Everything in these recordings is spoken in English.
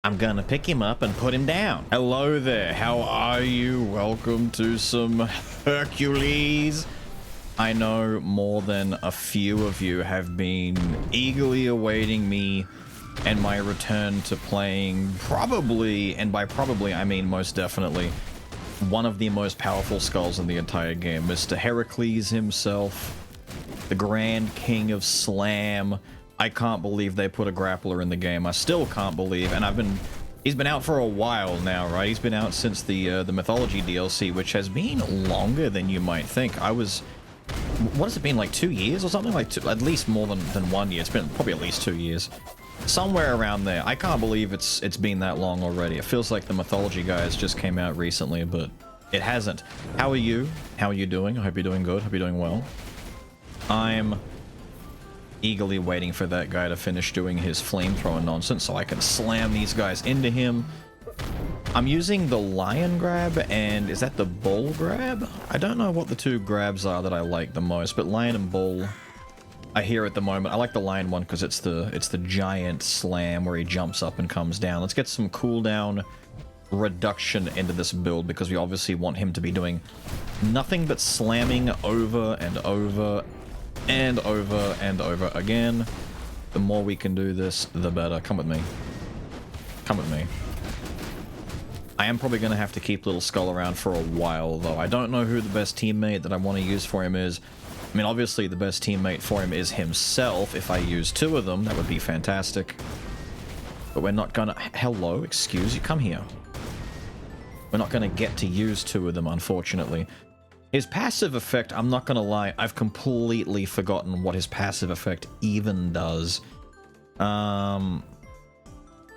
I'm gonna pick him up and put him down. Hello there, how are you? Welcome to some Hercules. I know more than a few of you have been eagerly awaiting me and my return to playing probably, and by probably I mean most definitely, one of the most powerful skulls in the entire game. Mr. Hercules himself, the Grand King of Slam. I can't believe they put a grappler in the game. I still can't believe, and he's been out for a while now, right? He's been out since the Mythology DLC, which has been longer than you might think. What has it been, like 2 years or something? Like at least more than 1 year. It's been probably at least 2 years. Somewhere around there. I can't believe it's been that long already. It feels like the Mythology guys just came out recently, but it hasn't. How are you? How are you doing? I hope you're doing good. Hope you're doing well. I'm eagerly waiting for that guy to finish doing his flamethrower nonsense so I can slam these guys into him. I'm using the lion grab, and is that the bull grab? I don't know what the two grabs are that I like the most, but lion and bull I hear at the moment. I like the lion one because it's the giant slam where he jumps up and comes down. Let's get some cooldown reduction into this build because we obviously want him to be doing nothing but slamming over and over and over and over again. The more we can do this, the better. Come with me. Come with me. I am probably going to have to keep Little Skull around for a while, though. I don't know who the best teammate that I want to use for him is. I mean, obviously, the best teammate for him is himself. If I use two of them, that would be fantastic. But we're not going to... Hello, excuse you. Come here. We're not going to get to use two of them, unfortunately. His passive effect, I'm not going to lie, I've completely forgotten what his passive effect even does.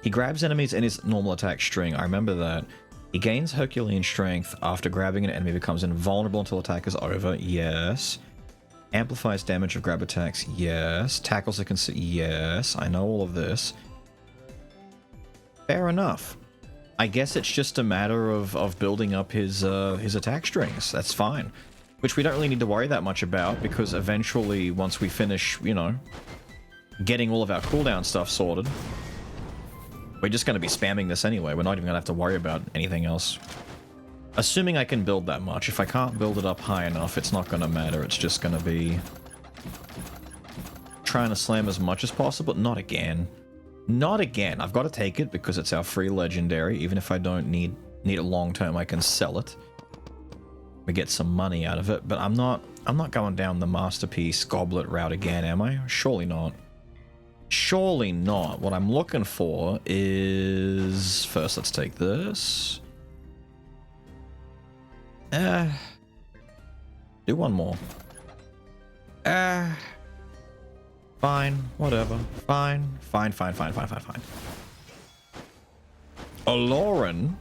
He grabs enemies in his normal attack string. I remember that. He gains Herculean strength after grabbing an enemy, becomes invulnerable until attack is over. Yes. Amplifies damage of grab attacks. Yes. Tackles a yes. I know all of this. Fair enough. I guess it's just a matter of building up his attack strings. That's fine. Which we don't really need to worry that much about, because eventually, once we finish, you know, getting all of our cooldown stuff sorted, we're just going to be spamming this anyway. We're not even going to have to worry about anything else. Assuming I can build that much. If I can't build it up high enough, it's not going to matter. It's just going to be trying to slam as much as possible. Not again. Not again. I've got to take it because it's our free legendary. Even if I don't need it long term, I can sell it. We get some money out of it. But I'm not going down the masterpiece goblet route again, am I? Surely not. Surely not. What I'm looking for is... First, let's take this. Do one more. Fine. Whatever. Fine. Fine. Aloran?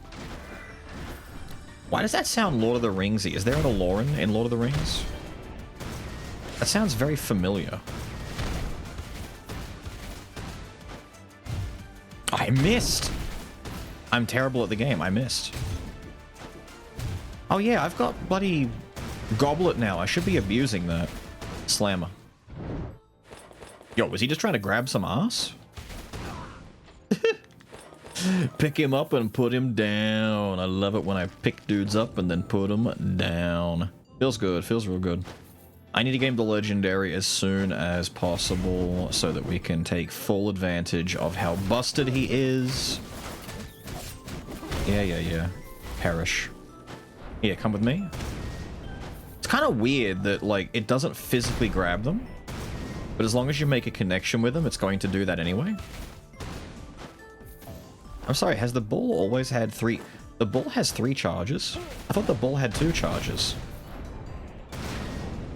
Why does that sound Lord of the Ringsy? Is there an Aloran in Lord of the Rings? That sounds very familiar. I missed! I'm terrible at the game. I missed. Oh yeah, I've got bloody goblet now. I should be abusing that. Slammer. Yo, was he just trying to grab some ass? Pick him up and put him down. I love it when I pick dudes up and then put them down. Feels good. Feels real good. I need to game the legendary as soon as possible so that we can take full advantage of how busted he is. Yeah. Perish. Yeah, come with me. It's kind of weird that, like, it doesn't physically grab them, but as long as you make a connection with them, it's going to do that anyway. I'm sorry, has the bull always had 3? The bull has 3 charges? I thought the bull had 2 charges.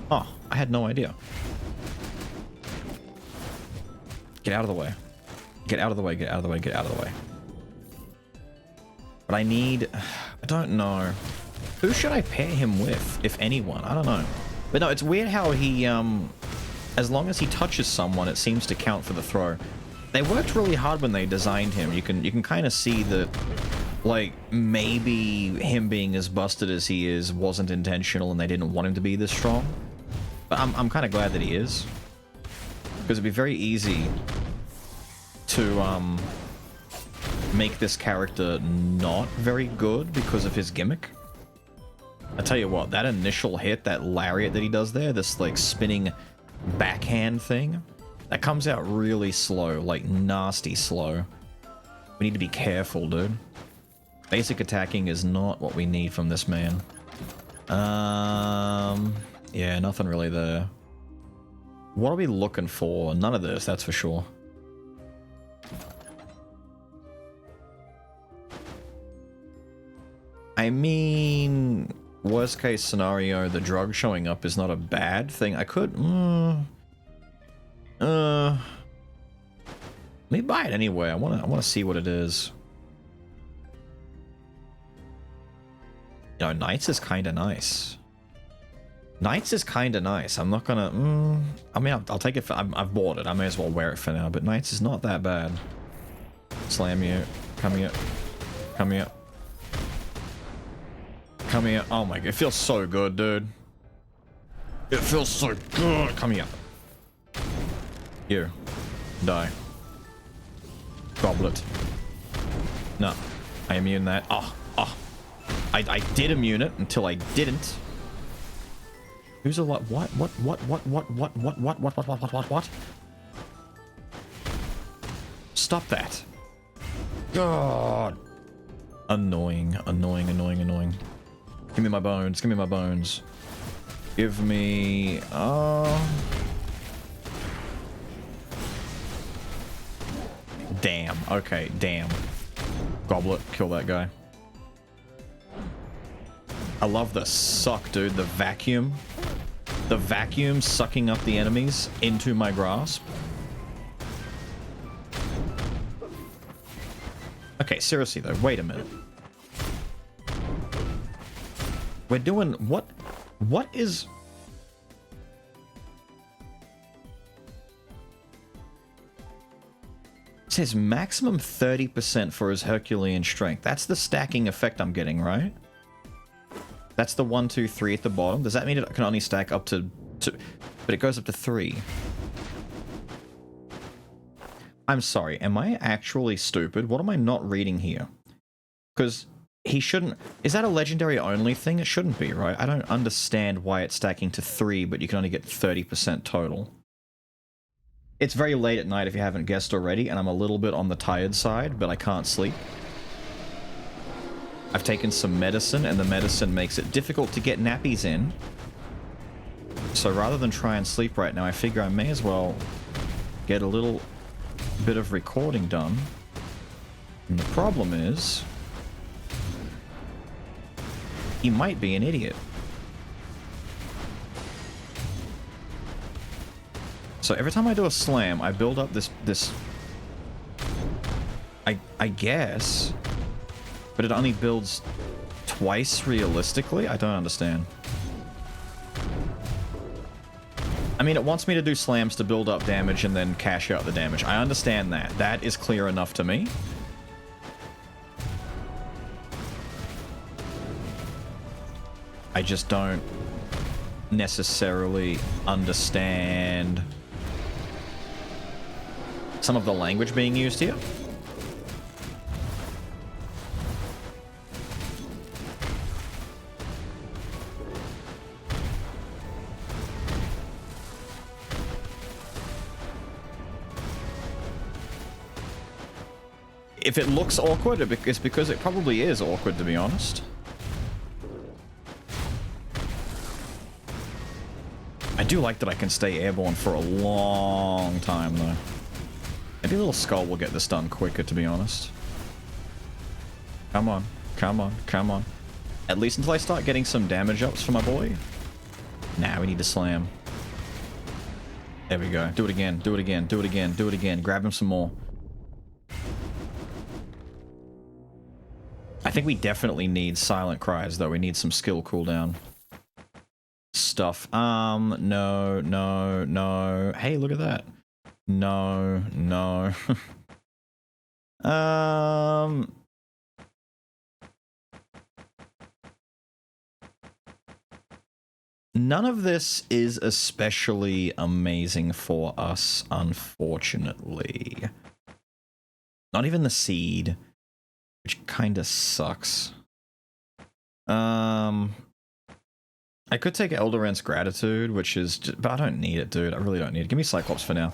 Oh, I had no idea. Get out of the way. Get out of the way, get out of the way, get out of the way. But I need... I don't know. Who should I pair him with, if anyone? I don't know. But no, it's weird how he, as long as he touches someone, it seems to count for the throw. They worked really hard when they designed him. You can kind of see that, like, maybe him being as busted as he is wasn't intentional and they didn't want him to be this strong. But I'm kind of glad that he is. Because it'd be very easy to make this character not very good because of his gimmick. I tell you what, that initial hit, that lariat that he does there, this like spinning backhand thing, that comes out really slow, like nasty slow. We need to be careful, dude. Basic attacking is not what we need from this man. Yeah, nothing really there. What are we looking for? None of this, that's for sure. I mean, worst case scenario, the drug showing up is not a bad thing. I could, let me buy it anyway. I wanna see what it is. You know, Knights is kind of nice. Knights is kind of nice. I'm not gonna, I mean, I'll take it for, I've bought it. I may as well wear it for now, but Knights is not that bad. Slam you. Come here. Come here. Come here. Oh my god, it feels so good, dude. It feels so good. Come here. Here. Die. Goblet. No. I immune that. Oh. I did immune it until I didn't. Who's a lot? What? Stop that. God. Annoying. Give me my bones. Give me my bones. Give me... Damn. Okay, damn. Goblet. Kill that guy. I love the suck, dude. The vacuum. The vacuum sucking up the enemies into my grasp. Okay, seriously though, wait a minute. We're doing... What is... It says maximum 30% for his Herculean strength. That's the stacking effect I'm getting, right? That's the 1, 2, 3 at the bottom. Does that mean it can only stack up to 2? But it goes up to 3. I'm sorry, am I actually stupid? What am I not reading here? Because he shouldn't... Is that a legendary only thing? It shouldn't be, right? I don't understand why it's stacking to 3, but you can only get 30% total. It's very late at night if you haven't guessed already, and I'm a little bit on the tired side, but I can't sleep. I've taken some medicine, and the medicine makes it difficult to get nappies in. So rather than try and sleep right now, I figure I may as well get a little bit of recording done. And the problem is... he might be an idiot. So every time I do a slam, I build up this... I guess... But it only builds twice realistically? I don't understand. I mean, it wants me to do slams to build up damage and then cash out the damage. I understand that. That is clear enough to me. I just don't necessarily understand some of the language being used here. If it looks awkward, it's because it probably is awkward, to be honest. I do like that I can stay airborne for a long time, though. Maybe a little Skul will get this done quicker, to be honest. Come on, come on, come on. At least until I start getting some damage ups for my boy. Nah, we need to slam. There we go. Do it again, do it again, do it again, do it again. Grab him some more. I think we definitely need silent cries, though. We need some skill cooldown stuff. No, no, no. Hey, look at that. No, no. None of this is especially amazing for us, unfortunately. Not even the seed, which kind of sucks. I could take Eldoran's Gratitude, which is just, but I don't need it, dude. I really don't need it. Give me Cyclops for now.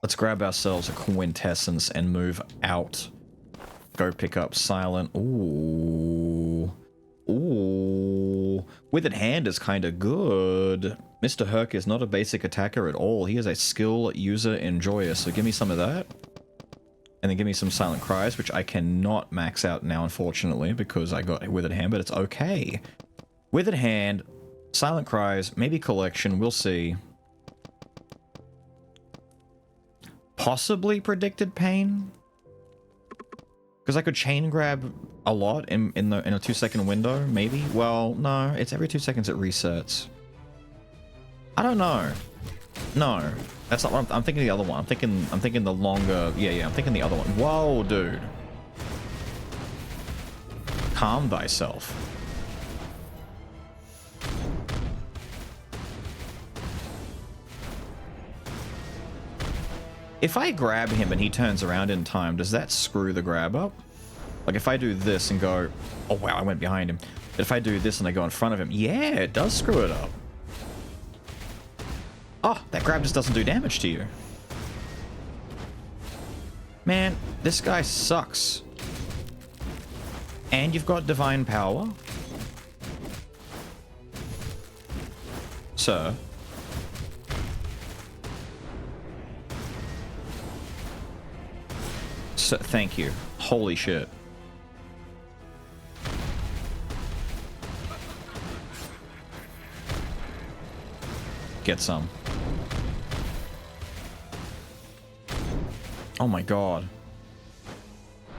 Let's grab ourselves a Quintessence and move out. Go pick up Silent. Ooh. Ooh. Withered Hand is kind of good. Mr. Herc is not a basic attacker at all. He is a skill user enjoyer. So give me some of that. And then give me some Silent Cries, which I cannot max out now, unfortunately, because I got Withered Hand, but it's okay. Withered Hand, Silent Cries, maybe Collection, we'll see. Possibly Predicted Pain? Because I could chain grab a lot in a 2-second window, maybe? Well, no, it's every 2 seconds it resets. I don't know. No, that's not what I'm thinking. The other one. I'm thinking the longer. Yeah. I'm thinking the other one. Whoa, dude. Calm thyself. If I grab him and he turns around in time, does that screw the grab up? Like if I do this and go, oh wow, I went behind him. But if I do this and I go in front of him, yeah, it does screw it up. Oh, that grab just doesn't do damage to you. Man, this guy sucks. And you've got Divine Power. Sir. So, thank you. Holy shit. Get some. Oh my god.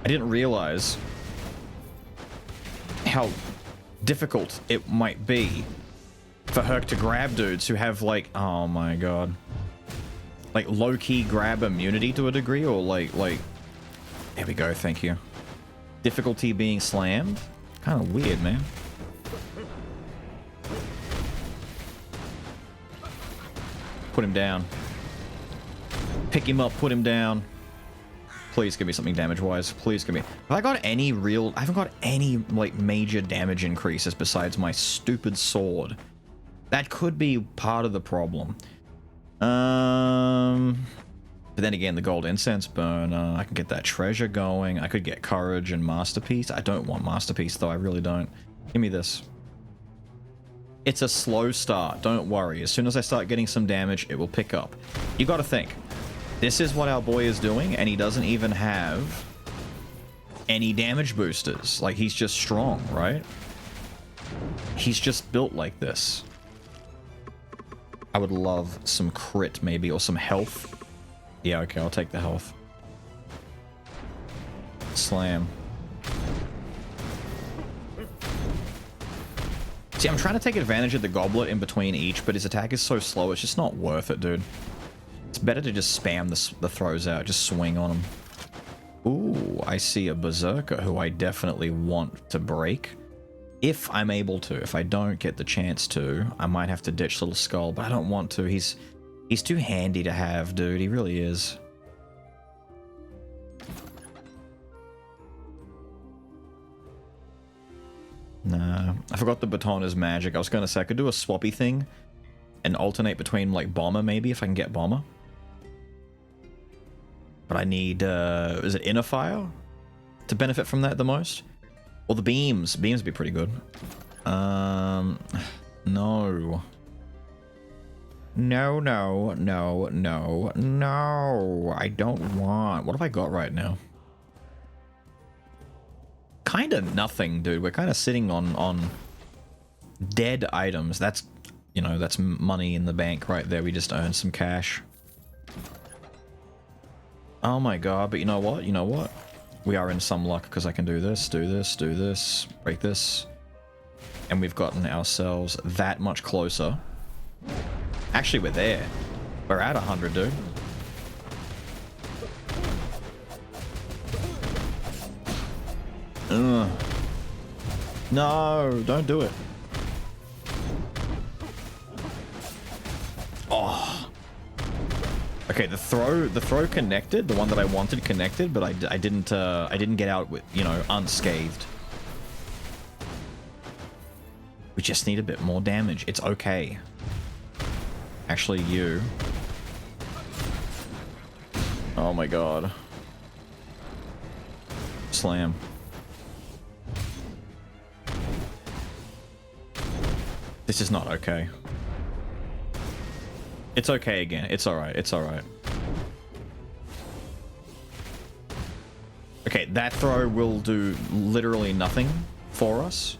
I didn't realize how difficult it might be for Herc to grab dudes who have like, oh my god. Like low-key grab immunity to a degree, or like, there we go, thank you. Difficulty being slammed? Kind of weird, man. Put him down. Pick him up, put him down. Please give me something damage-wise. Please give me... Have I got any real... I haven't got any, like, major damage increases besides my stupid sword. That could be part of the problem. But then again, the gold incense burner, I can get that treasure going. I could get courage and masterpiece. I don't want masterpiece, though. I really don't. Give me this. It's a slow start. Don't worry. As soon as I start getting some damage, it will pick up. You gotta think. This is what our boy is doing, and he doesn't even have any damage boosters. Like, he's just strong, right? He's just built like this. I would love some crit, maybe, or some health. Yeah, okay, I'll take the health. Slam. See, I'm trying to take advantage of the goblet in between each, but his attack is so slow, it's just not worth it, dude. It's better to just spam the throws out, just swing on him. Ooh, I see a berserker who I definitely want to break. If I'm able to. If I don't get the chance to, I might have to ditch Little Skull, but I don't want to. He's too handy to have, dude. He really is. Nah, I forgot the baton is magic. I was gonna say I could do a swappy thing and alternate between, like, Bomber, maybe, if I can get Bomber. But I need, is it Inner Fire to benefit from that the most? Or the Beams. Beams would be pretty good. No. No, no, no, no, no. I don't want... What have I got right now? Kinda nothing, dude. We're kind of sitting on dead items. That's, you know, that's money in the bank right there. We just earned some cash. Oh my god, but you know what? You know what? We are in some luck because I can do this, do this, do this, break this. And we've gotten ourselves that much closer. Actually, we're there. We're at 100, dude. Ugh. No, don't do it. Oh. Okay, the throw connected, the one that I wanted connected, but I didn't get out with, you know, unscathed. We just need a bit more damage. It's okay. Actually, you. Oh my god. Slam. This is not okay. It's okay again. It's alright. It's alright. Okay, that throw will do literally nothing for us.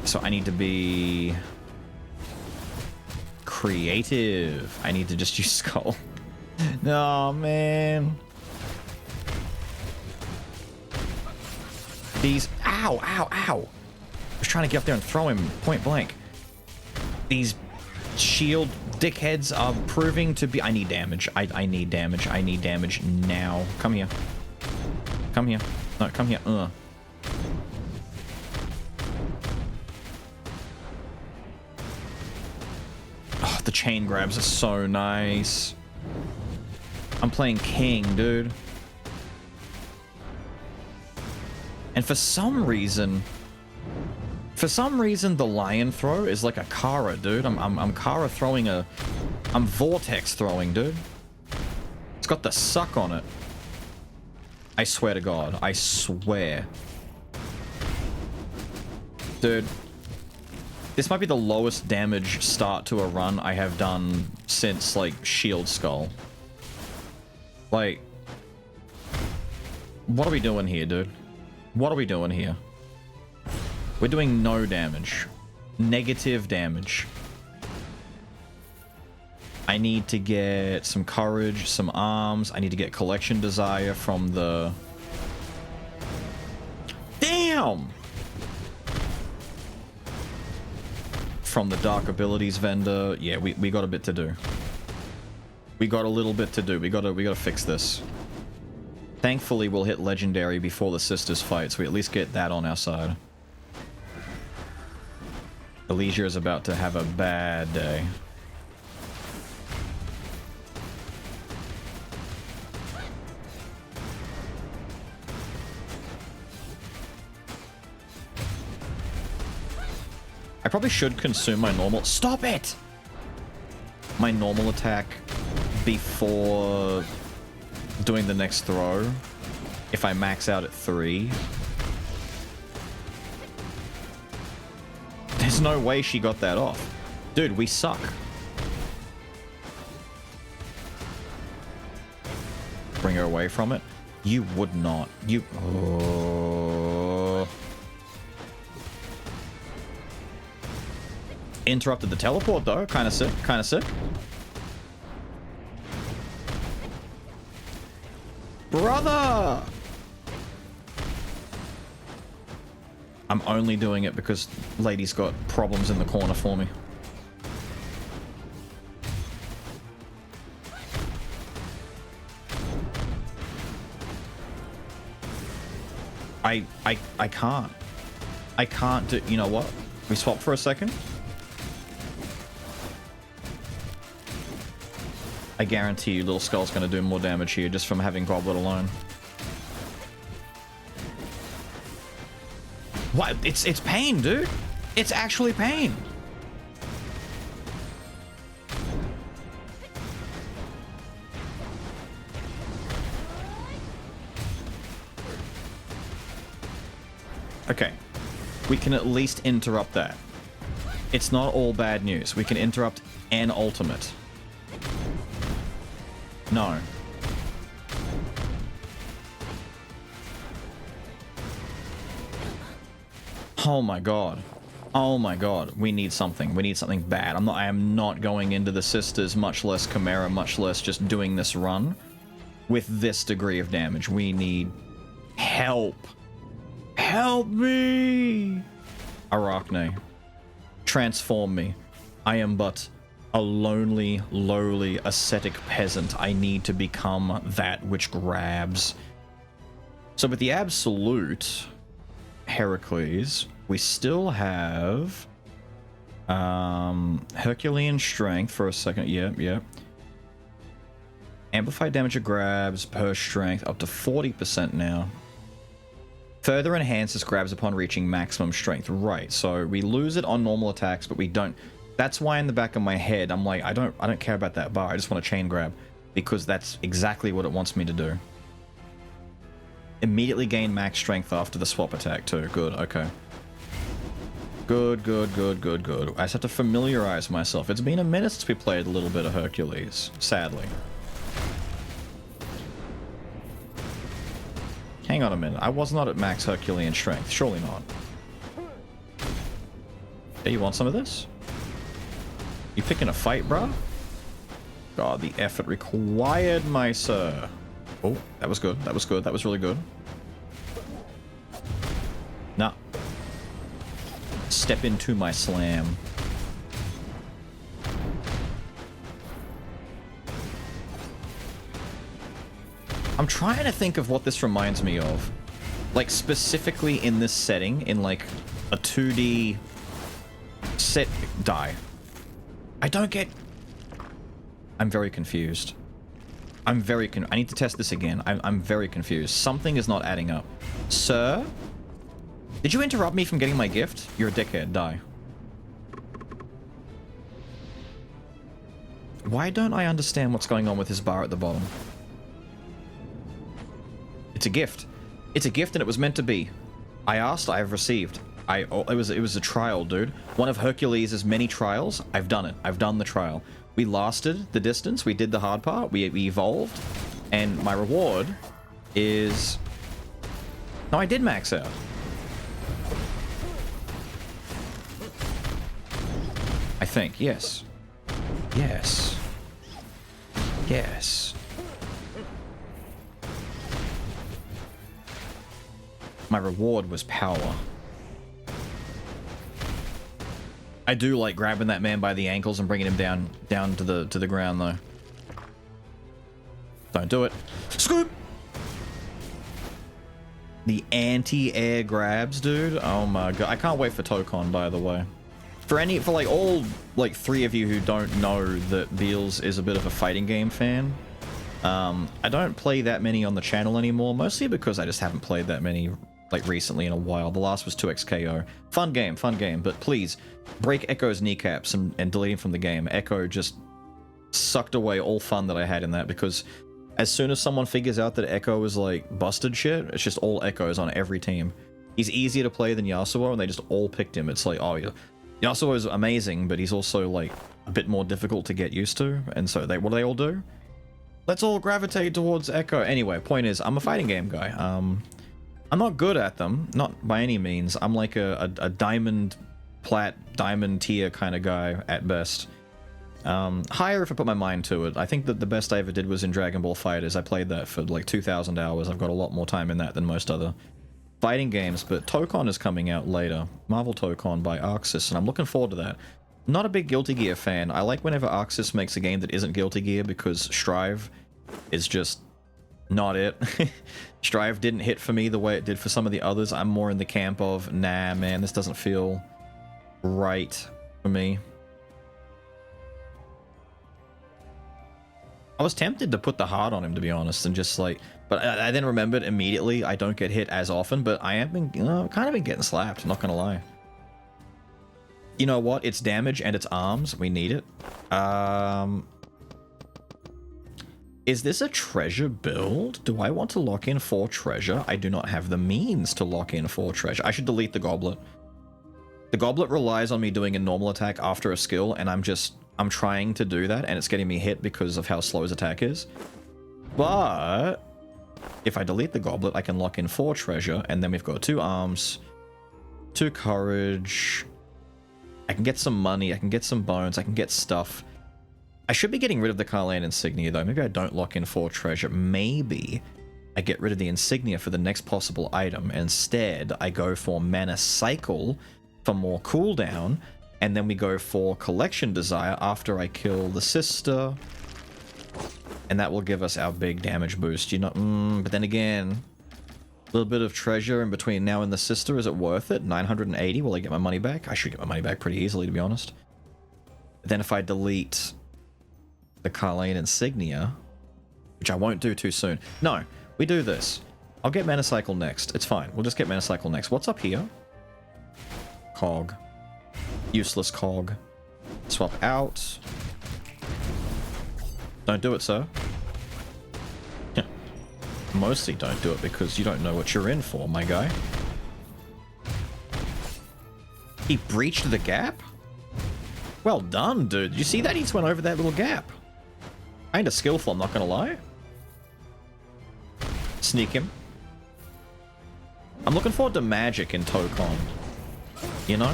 So I need to be creative. I need to just use Skull. No, man. These... Ow, ow, ow. I was trying to get up there and throw him point blank. These shield dickheads are proving to be... I need damage. I need damage. I need damage now. Come here. Come here. No, come here. Oh, the chain grabs are so nice. I'm playing King, dude. And for some reason, the lion throw is like a Kara, dude. I'm Kara throwing a... I'm Vortex throwing, dude. It's got the suck on it. I swear to God. I swear. Dude. This might be the lowest damage start to a run I have done since, like, Shield Skull. Like... What are we doing here, dude? What are we doing here? We're doing no damage. Negative damage. I need to get some courage, some arms. I need to get collection desire from the... Damn! From the dark abilities vendor. Yeah, we got a bit to do. We got a little bit to do. We gotta fix this. Thankfully, we'll hit legendary before the sisters fight, so we at least get that on our side. Elysia is about to have a bad day. I probably should consume my normal... Stop it! My normal attack before doing the next throw. If I max out at 3. There's no way she got that off. Dude, we suck. Bring her away from it. You would not. You... Oh. Interrupted the teleport, though. Kind of sick. Kind of sick. Brother! I'm only doing it because Lady's got problems in the corner for me. I can't. I can't do... You know what? We swap for a second? I guarantee you Little Skull's going to do more damage here just from having Goblet alone. What? It's pain, dude. It's actually pain. Okay. We can at least interrupt that. It's not all bad news. We can interrupt an ultimate. No. Oh my god. Oh my god. We need something. We need something bad. I am not going into the sisters, much less Chimera, much less just doing this run with this degree of damage. We need help. Help me! Arachne. Transform me. I am but a lonely, lowly, ascetic peasant. I need to become that which grabs. So with the absolute Hercules, we still have Herculean strength for a second. Yep. Amplified damage of grabs per strength up to 40% now. Further enhances grabs upon reaching maximum strength. Right, so we lose it on normal attacks, but we don't. That's why in the back of my head, I'm like, I don't care about that bar. I just want to chain grab, because that's exactly what it wants me to do. Immediately gain max strength after the swap attack too. Good, okay. Good, good, good, good, good. I just have to familiarize myself. It's been a minute since we played a little bit of Hercules, sadly. Hang on a minute. I was not at max Herculean strength. Surely not. Hey, you want some of this? You picking a fight, bruh? God, the effort required, my sir. Oh, that was good. That was good. That was really good. Nah. Step into my slam. I'm trying to think of what this reminds me of. Like, specifically in this setting, in like a 2D set die. I don't get... I'm very confused. I need to test this again. I'm very confused. Something is not adding up. Sir? Did you interrupt me from getting my gift? You're a dickhead. Die. Why don't I understand what's going on with his bar at the bottom? It's a gift. It's a gift and it was meant to be. I asked, I have received. It was a trial, dude. One of Hercules' many trials. I've done it. I've done the trial. We lasted the distance. We did the hard part. We evolved. And my reward is... No, I did max out. I think, yes. Yes. Yes. My reward was power. I do like grabbing that man by the ankles and bringing him down to the ground though. Don't do it. Scoop. The anti-air grabs, dude. Oh my god. I can't wait for Tokon, by the way. For like all like 3 of you who don't know that Beelz is a bit of a fighting game fan, I don't play that many on the channel anymore, mostly because I just haven't played that many like recently in a while. The last was 2XKO. Fun game, but please break Echo's kneecaps and delete him from the game. Echo just sucked away all fun that I had in that, because as soon as someone figures out that Echo is like busted shit, it's just all Echoes on every team. He's easier to play than Yasuo, and they just all picked him. It's like, oh yeah, Yasuo is amazing, but he's also like a bit more difficult to get used to, and so what do they all do? Let's all gravitate towards Echo. Anyway, point is, I'm a fighting game guy. I'm not good at them, not by any means. I'm like a diamond, diamond tier kind of guy at best. Higher if I put my mind to it. I think that the best I ever did was in Dragon Ball FighterZ. I played that for like 2,000 hours. I've got a lot more time in that than most other fighting games, but Tokon is coming out later. Marvel Tokon by Arxis, and I'm looking forward to that. Not a big Guilty Gear fan. I like whenever Arxis makes a game that isn't Guilty Gear, because Strive is just not it. Strive didn't hit for me the way it did for some of the others. I'm more in the camp of, nah, man, this doesn't feel right for me. I was tempted to put the heart on him, to be honest, and just like, but I then remembered immediately I don't get hit as often, but I have been, kind of been getting slapped, not gonna lie. You know what? It's damage and it's arms. We need it. Is this a treasure build? Do I want to lock in 4 treasure? I do not have the means to lock in 4 treasure. I should delete the goblet. The goblet relies on me doing a normal attack after a skill, and I'm trying to do that, and it's getting me hit because of how slow his attack is. But if I delete the goblet, I can lock in 4 treasure, and then we've got 2 arms, 2 courage. I can get some money, I can get some bones, I can get stuff. I should be getting rid of the Carlan insignia though. Maybe I don't lock in 4 treasure. Maybe I get rid of the insignia for the next possible item. Instead, I go for mana cycle for more cooldown, and then we go for collection desire after I kill the sister. And that will give us our big damage boost. You know, but then again, a little bit of treasure in between now and the sister, is it worth it? 980, will I get my money back? I should get my money back pretty easily, to be honest. Then if I delete the Carlan insignia, which I won't do too soon. No, we do this. I'll get Metacycle next. It's fine. We'll just get Metacycle next. What's up here? Cog. Useless cog. Swap out. Don't do it, sir. Mostly don't do it because you don't know what you're in for, my guy. He breached the gap? Well done, dude. You see that? He just went over that little gap. Kinda skillful, I'm not gonna lie. Sneak him. I'm looking forward to magic in Tokon. You know?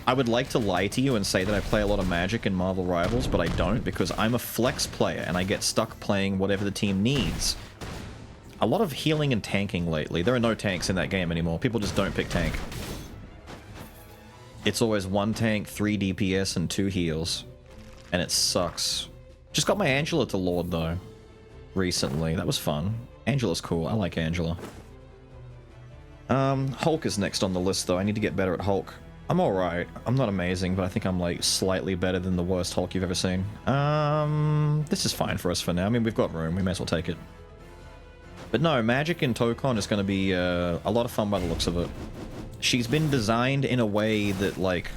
I would like to lie to you and say that I play a lot of magic in Marvel Rivals, but I don't because I'm a flex player and I get stuck playing whatever the team needs. A lot of healing and tanking lately. There are no tanks in that game anymore. People just don't pick tank. It's always 1 tank, 3 DPS, and 2 heals. And it sucks. Just got my Angela to Lord, though. Recently. That was fun. Angela's cool. I like Angela. Hulk is next on the list, though. I need to get better at Hulk. I'm alright. I'm not amazing, but I think I'm, like, slightly better than the worst Hulk you've ever seen. This is fine for us for now. I mean, we've got room. We may as well take it. But no, magic in Tokon is going to be a lot of fun by the looks of it. She's been designed in a way that, like,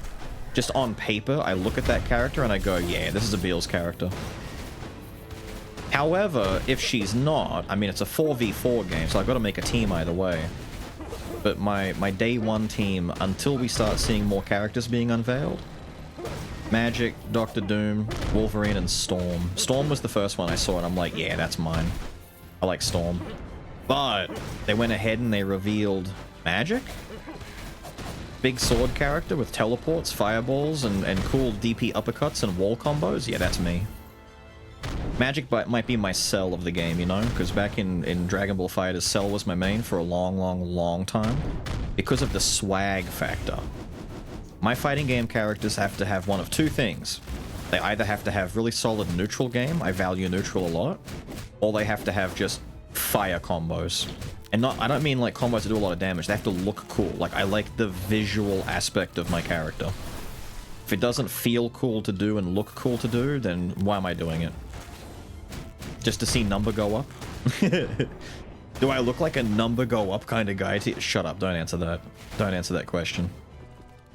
just on paper, I look at that character and I go, yeah, this is a Beelz character. However, if she's not, I mean, it's a 4v4 game, so I've got to make a team either way. But my day one team, until we start seeing more characters being unveiled, Magic, Doctor Doom, Wolverine, and Storm. Storm was the first one I saw, and I'm like, yeah, that's mine. I like Storm. But they went ahead and they revealed Magic? Big sword character with teleports, fireballs, and cool DP uppercuts and wall combos? Yeah, that's me. Magic might be my Cell of the game, you know? Because back in Dragon Ball FighterZ, Cell was my main for a long time. Because of the swag factor. My fighting game characters have to have one of two things. They either have to have really solid neutral game, I value neutral a lot, or they have to have just fire combos. And I don't mean like combos that do a lot of damage, they have to look cool. Like, I like the visual aspect of my character. If it doesn't feel cool to do and look cool to do, then why am I doing it? Just to see number go up? Do I look like a number go up kind of guy? Shut up, don't answer that. Don't answer that question.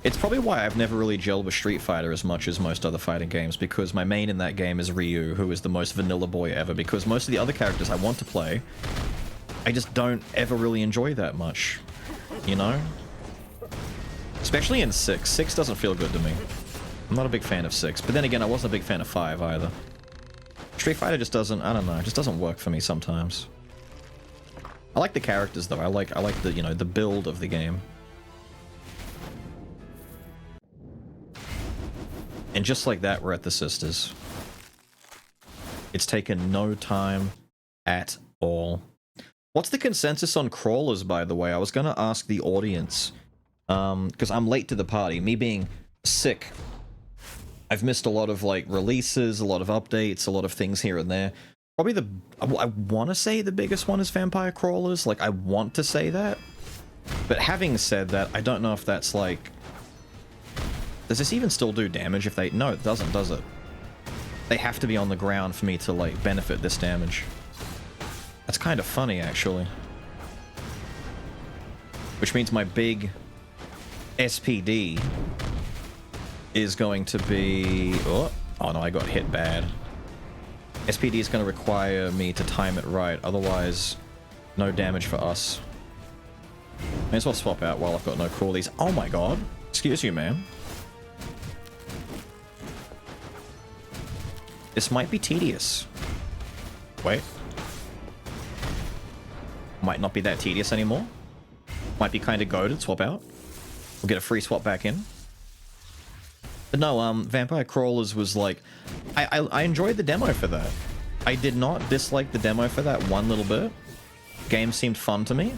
It's probably why I've never really gelled with Street Fighter as much as most other fighting games, because my main in that game is Ryu, who is the most vanilla boy ever, because most of the other characters I want to play, I just don't ever really enjoy that much, you know? Especially in 6. 6 doesn't feel good to me. I'm not a big fan of 6, but then again, I wasn't a big fan of 5 either. Street Fighter just doesn't, I don't know, just doesn't work for me sometimes. I like the characters though, I like the, you know, the build of the game. And just like that, we're at the Sisters. It's taken no time at all. What's the consensus on crawlers, by the way? I was going to ask the audience, because I'm late to the party. Me being sick, I've missed a lot of like releases, a lot of updates, a lot of things here and there. Probably I want to say the biggest one is Vampire Crawlers. Like, I want to say that. But having said that, I don't know if that's like... Does this even still do damage if they... No, it doesn't, does it? They have to be on the ground for me to, like, benefit this damage. That's kind of funny, actually. Which means my big SPD is going to be... Oh no, I got hit bad. SPD is going to require me to time it right, otherwise no damage for us. May as well swap out while I've got no crawlies. Oh my god. Excuse you, man. This might be tedious. Wait. Might not be that tedious anymore. Might be kind of goated. Swap out. We'll get a free swap back in. But no, Vampire Crawlers was like... I enjoyed the demo for that. I did not dislike the demo for that one little bit. Game seemed fun to me.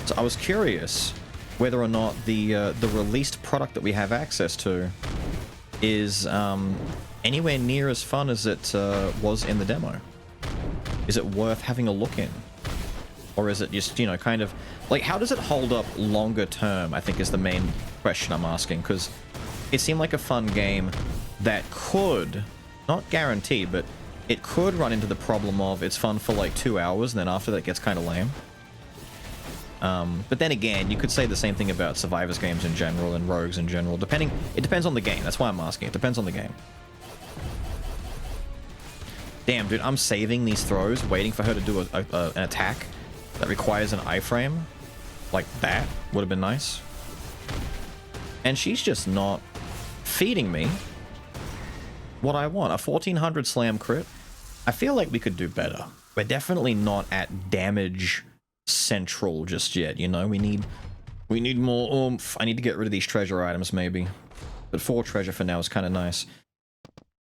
So I was curious whether or not the released product that we have access to is anywhere near as fun as it was in the demo. Is it worth having a look in? Or is it just, you know, kind of... Like, how does it hold up longer term, I think is the main question I'm asking, because it seemed like a fun game that could, not guaranteed, but it could run into the problem of it's fun for like 2 hours, and then after that it gets kind of lame. But then again, you could say the same thing about Survivors games in general and Rogues in general. It depends on the game. That's why I'm asking. It depends on the game. Damn, dude, I'm saving these throws, waiting for her to do an attack that requires an iframe. Like that would have been nice. And she's just not feeding me what I want. A 1400 slam crit. I feel like we could do better. We're definitely not at damage central just yet, you know? We need more oomph. I need to get rid of these treasure items, maybe. But 4 treasure for now is kind of nice.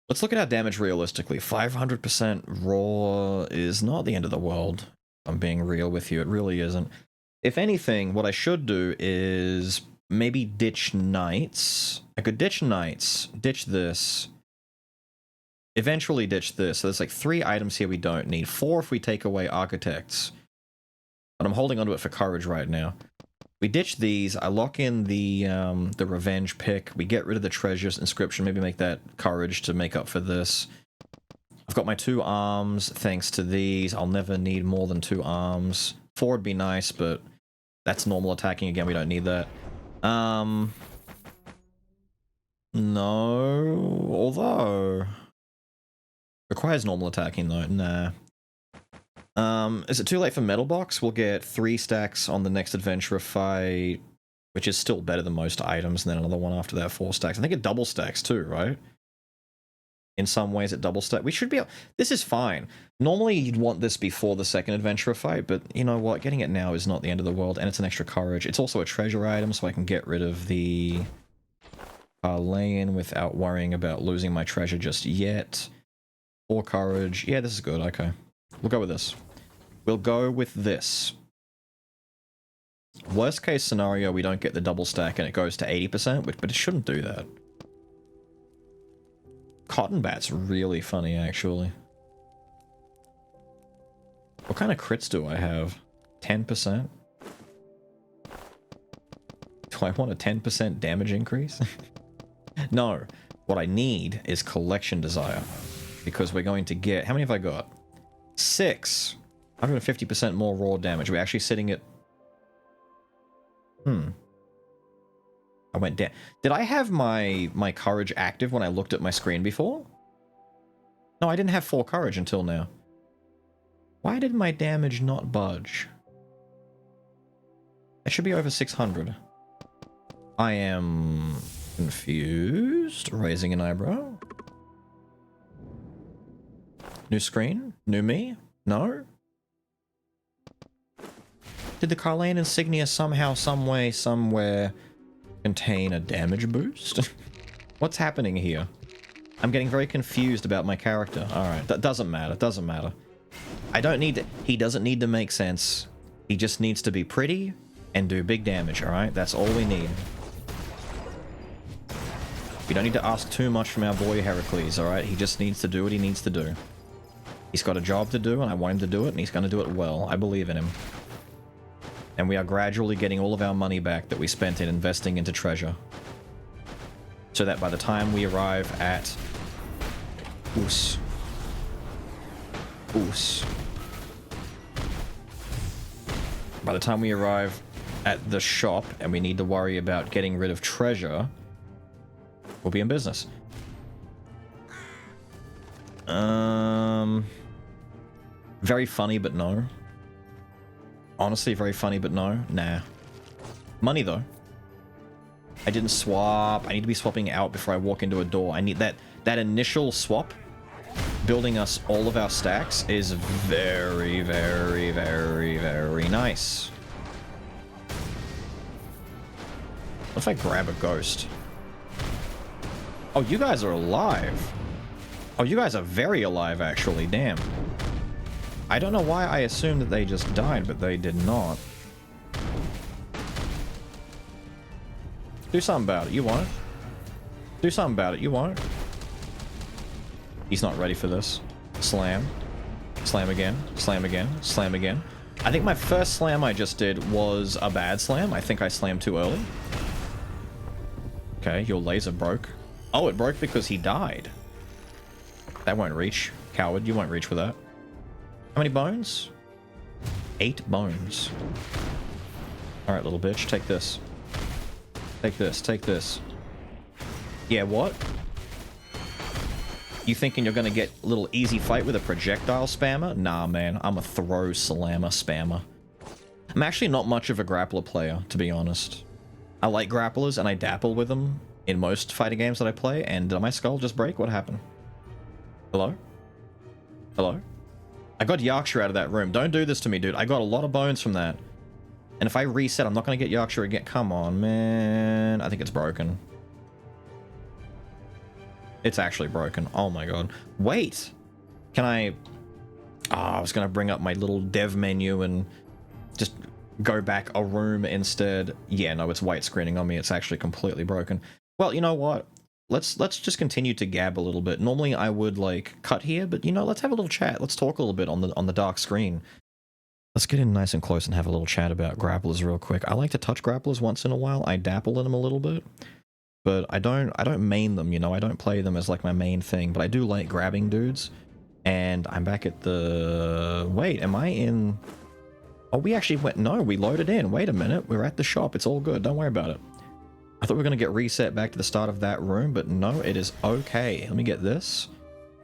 Let's look at our damage realistically. 500% raw is not the end of the world. I'm being real with you. It really isn't. If anything, what I should do is maybe ditch knights. I could ditch knights, ditch this, eventually ditch this. So there's like 3 items here we don't need. 4 if we take away architects. But I'm holding onto it for courage right now. We ditch these. I lock in the revenge pick. We get rid of the treasures inscription. Maybe make that courage to make up for this. I've got my 2 arms thanks to these. I'll never need more than 2 arms. 4 would be nice, but that's normal attacking. Again, we don't need that. No, although requires normal attacking though. Nah. Is it too late for metal box? We'll get 3 stacks on the next adventurer fight, which is still better than most items, and then another one after that, 4 stacks. I think it double stacks too, right? In some ways it double stack. We should be able... This is fine. Normally you'd want this before the second adventurer fight, but you know what? Getting it now is not the end of the world, and it's an extra courage. It's also a treasure item, so I can get rid of the lay-in without worrying about losing my treasure just yet. 4 courage. Yeah, this is good. Okay. We'll go with this. We'll go with this. Worst case scenario, we don't get the double stack and it goes to 80%, but it shouldn't do that. Cotton Bat's really funny, actually. What kind of crits do I have? 10%? Do I want a 10% damage increase? No. What I need is Collection Desire. Because we're going to get... How many have I got? 6. 150% more raw damage. We're actually sitting at... I went down. Did I have my courage active when I looked at my screen before? No, I didn't have 4 courage until now. Why did my damage not budge? It should be over 600. I am confused. Raising an eyebrow. New screen? New me? No? Did the Carlane insignia somehow, someway, somewhere contain a damage boost? What's happening here? I'm getting very confused about my character. Alright, that doesn't matter, doesn't matter. I don't need to... He doesn't need to make sense. He just needs to be pretty and do big damage, alright? That's all we need. We don't need to ask too much from our boy Hercules, alright? He just needs to do what he needs to do. He's got a job to do, and I want him to do it, and he's going to do it well. I believe in him. And we are gradually getting all of our money back that we spent in investing into treasure. So that by the time we arrive at... Oos. Oos. By the time we arrive at the shop, and we need to worry about getting rid of treasure, we'll be in business. Very funny, but no. Honestly, very funny, but no. Nah. Money, though. I didn't swap. I need to be swapping out before I walk into a door. I need that initial swap, building us all of our stacks, is very, very, very, very nice. What if I grab a ghost? Oh, you guys are alive. Oh, you guys are very alive, actually. Damn. I don't know why I assumed that they just died, but they did not. Do something about it. You want it? Do something about it. You want it? He's not ready for this. Slam. Slam again. Slam again. Slam again. I think my first slam I just did was a bad slam. I think I slammed too early. Okay, your laser broke. Oh, it broke because he died. That won't reach. coward. You won't reach for that. How many bones? 8 bones. Alright, little bitch. Take this. Take this. Take this. Yeah, what? You thinking you're gonna get a little easy fight with a projectile spammer? Nah, man. I'm a throw slammer spammer. I'm actually not much of a grappler player, to be honest. I like grapplers and I dabble with them in most fighting games that I play, and did my skull just break? What happened? Hello? Hello? I got Yorkshire out of that room. Don't do this to me, dude. I got a lot of bones from that. And if I reset, I'm not gonna get Yorkshire again. Come on, man. I think it's broken. It's actually broken. Oh my god. Wait! Can I... Oh, I was gonna bring up my little dev menu and just go back a room instead. Yeah, no, it's white screening on me. It's actually completely broken. Well, you know what? Let's just continue to gab a little bit. Normally I would, like, cut here, but, you know, let's have a little chat. Let's talk a little bit on the dark screen. Let's get in nice and close and have a little chat about grapplers real quick. I like to touch grapplers once in a while. I dabble in them a little bit. But I don't main them, you know, I don't play them as like my main thing, but I do like grabbing dudes. And I'm back at the... Wait, am I in... Oh, we actually went... No, we loaded in. Wait a minute, we're at the shop. It's all good, don't worry about it. I thought we were going to get reset back to the start of that room, but no, it is okay. Let me get this.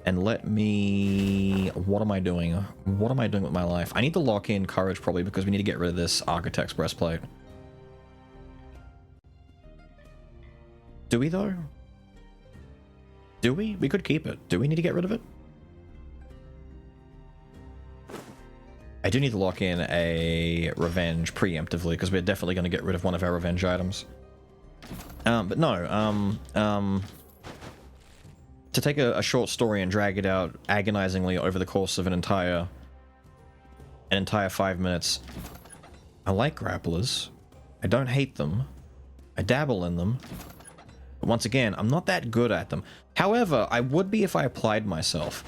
And let me... What am I doing? What am I doing with my life? I need to lock in courage probably because we need to get rid of this Architect's breastplate. Do we, though? Do we? We could keep it. Do we need to get rid of it? I do need to lock in a revenge preemptively, because we're definitely going to get rid of one of our revenge items. But no, to take a short story and drag it out agonizingly over the course of an entire 5 minutes, I like grapplers. I don't hate them. I dabble in them. Once again, I'm not that good at them. However, I would be if I applied myself.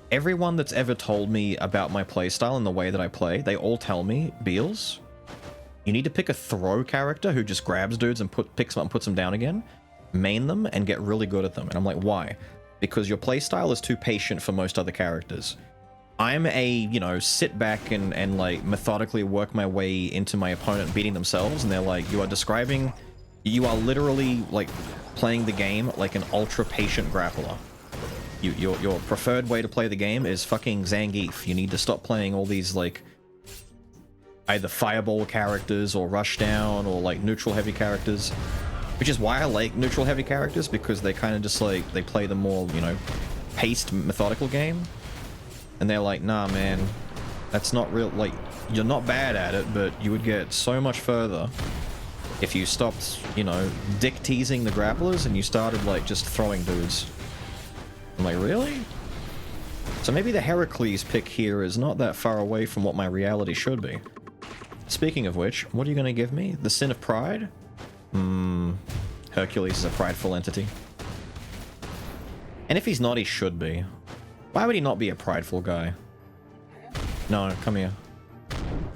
Everyone that's ever told me about my playstyle and the way that I play, they all tell me, Beelz, you need to pick a throw character who just grabs dudes and picks them up and puts them down again, main them, and get really good at them. And I'm like, why? Because your playstyle is too patient for most other characters. I'm a, you know, sit back and like methodically work my way into my opponent beating themselves, and they're like, you are literally like playing the game like an ultra patient grappler. Your preferred way to play the game is fucking Zangief. You need to stop playing all these like either fireball characters or rushdown or like neutral heavy characters, which is why I like neutral heavy characters, because they kind of just like, they play the more, you know, paced methodical game. And they're like, nah man, that's not real. Like, you're not bad at it, but you would get so much further if you stopped, you know, dick teasing the grapplers and you started like just throwing dudes. I'm like, really? So maybe the Hercules pick here is not that far away from what my reality should be. Speaking of which, what are you going to give me? The Sin of Pride? Hercules is a prideful entity. And if he's not, he should be. Why would he not be a prideful guy? No, come here.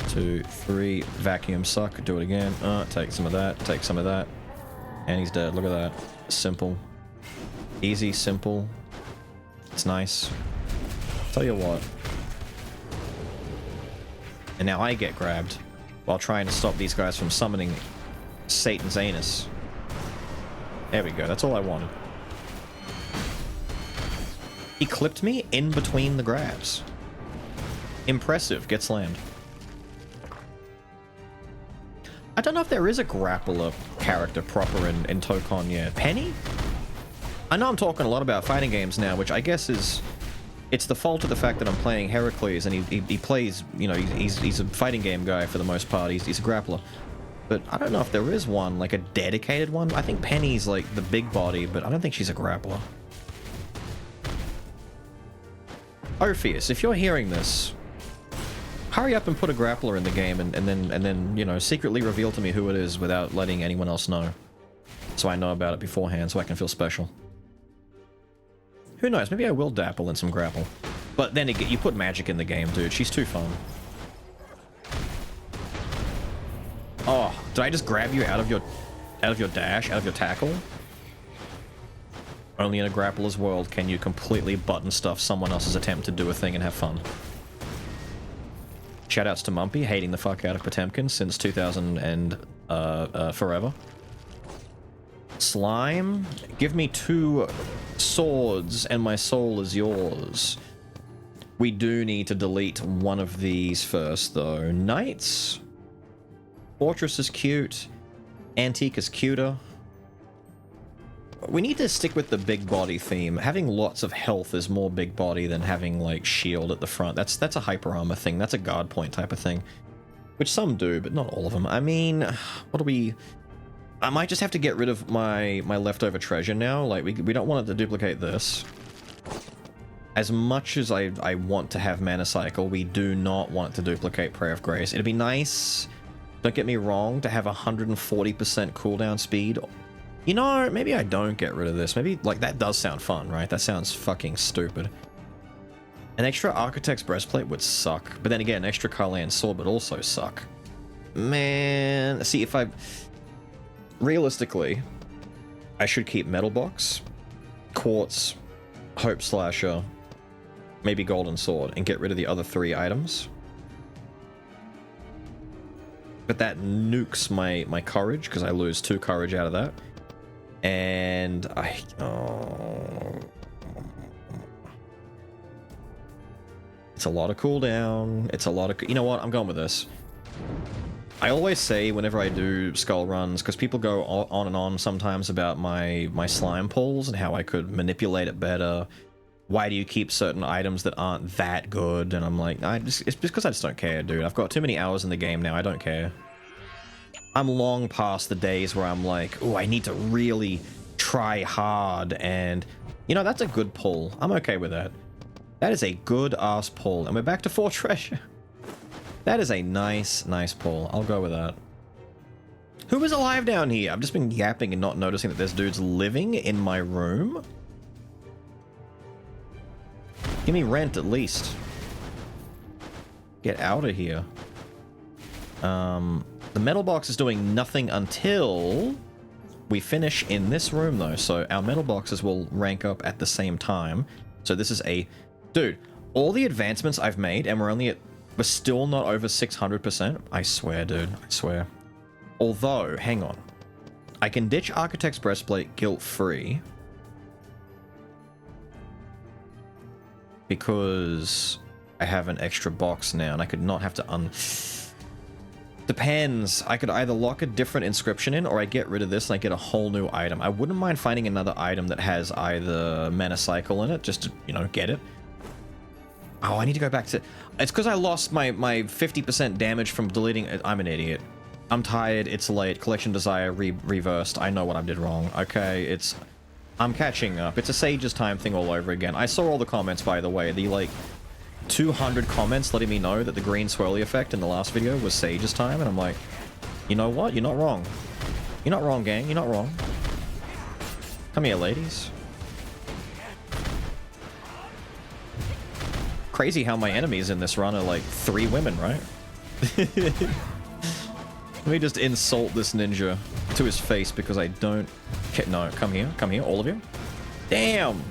2, 3, vacuum suck, do it again. Take some of that, take some of that. And he's dead, look at that. Simple. Easy, simple. It's nice. Tell you what. And now I get grabbed while trying to stop these guys from summoning Satan's anus. There we go, that's all I wanted. He clipped me in between the grabs. Impressive, get slammed. I don't know if there is a grappler character proper in Tokon yet. Penny? I know I'm talking a lot about fighting games now, which I guess is... It's the fault of the fact that I'm playing Hercules, and he plays, you know, he's a fighting game guy for the most part. He's a grappler. But I don't know if there is one, like a dedicated one. I think Penny's like the big body, but I don't think she's a grappler. Orpheus, if you're hearing this, hurry up and put a grappler in the game, and then, you know, secretly reveal to me who it is without letting anyone else know. So I know about it beforehand, so I can feel special. Who knows, maybe I will dabble in some grapple. But then again, you put magic in the game, dude. She's too fun. Oh, did I just grab you out of your dash, out of your tackle? Only in a Grappler's world can you completely button stuff someone else's attempt to do a thing and have fun. Shoutouts to Mumpy, hating the fuck out of Potemkin since 2000 and forever. Slime, give me 2 swords and my soul is yours. We do need to delete one of these first though. Knights. Fortress is cute. Antique is cuter. We need to stick with the big body theme. Having lots of health is more big body than having like shield at the front. That's a hyper armor thing. That's a guard point type of thing. Which some do, but not all of them. I mean, what do we... I might just have to get rid of my leftover treasure now. Like, we don't want it to duplicate this. As much as I want to have Mana Cycle, we do not want it to duplicate Prayer of Grace. It'd be nice, don't get me wrong, to have 140% cooldown speed. You know, maybe I don't get rid of this. Maybe, like, that does sound fun, right? That sounds fucking stupid. An extra Architect's Breastplate would suck. But then again, an extra Karlan Sword would also suck. Man, see, if I... Realistically, I should keep Metal Box, Quartz, Hope Slasher, maybe Golden Sword, and get rid of the other 3 items. But that nukes my courage, because I lose 2 courage out of that. And it's a lot of cooldown. It's a lot of... You know what? I'm going with this. I always say whenever I do skull runs, because people go on and on sometimes about my slime pulls and how I could manipulate it better. Why do you keep certain items that aren't that good? And I'm like, it's because I just don't care, dude. I've got too many hours in the game now. I don't care. I'm long past the days where I'm like, oh, I need to really try hard. And, you know, that's a good pull. I'm okay with that. That is a good ass pull. And we're back to 4 treasure. That is a nice pull. I'll go with that. Who is alive down here? I've just been yapping and not noticing that there's dudes living in my room. Give me rent at least. Get out of here. The metal box is doing nothing until we finish in this room though. So our metal boxes will rank up at the same time. So this is a... Dude, all the advancements I've made and we're still not over 600%. I swear, dude. I swear. Although, hang on. I can ditch Architect's Breastplate guilt-free. Because I have an extra box now and I could not have to Depends. I could either lock a different inscription in or I get rid of this and I get a whole new item. I wouldn't mind finding another item that has either Mana Cycle in it, just to, you know, get it. Oh, I need to go back to... It's because I lost my 50% damage from deleting... I'm an idiot. I'm tired. It's late. Collection Desire reversed. I know what I did wrong. Okay, it's... I'm catching up. It's a Sage's Time thing all over again. I saw all the comments, by the way. The, like, 200 comments letting me know that the green swirly effect in the last video was Sage's Time, and I'm like, you know what? You're not wrong. You're not wrong, gang. You're not wrong. Come here, ladies. Crazy how my enemies in this run are like 3 women, right? Let me just insult this ninja to his face because I don't... No, come here, all of you. Damn!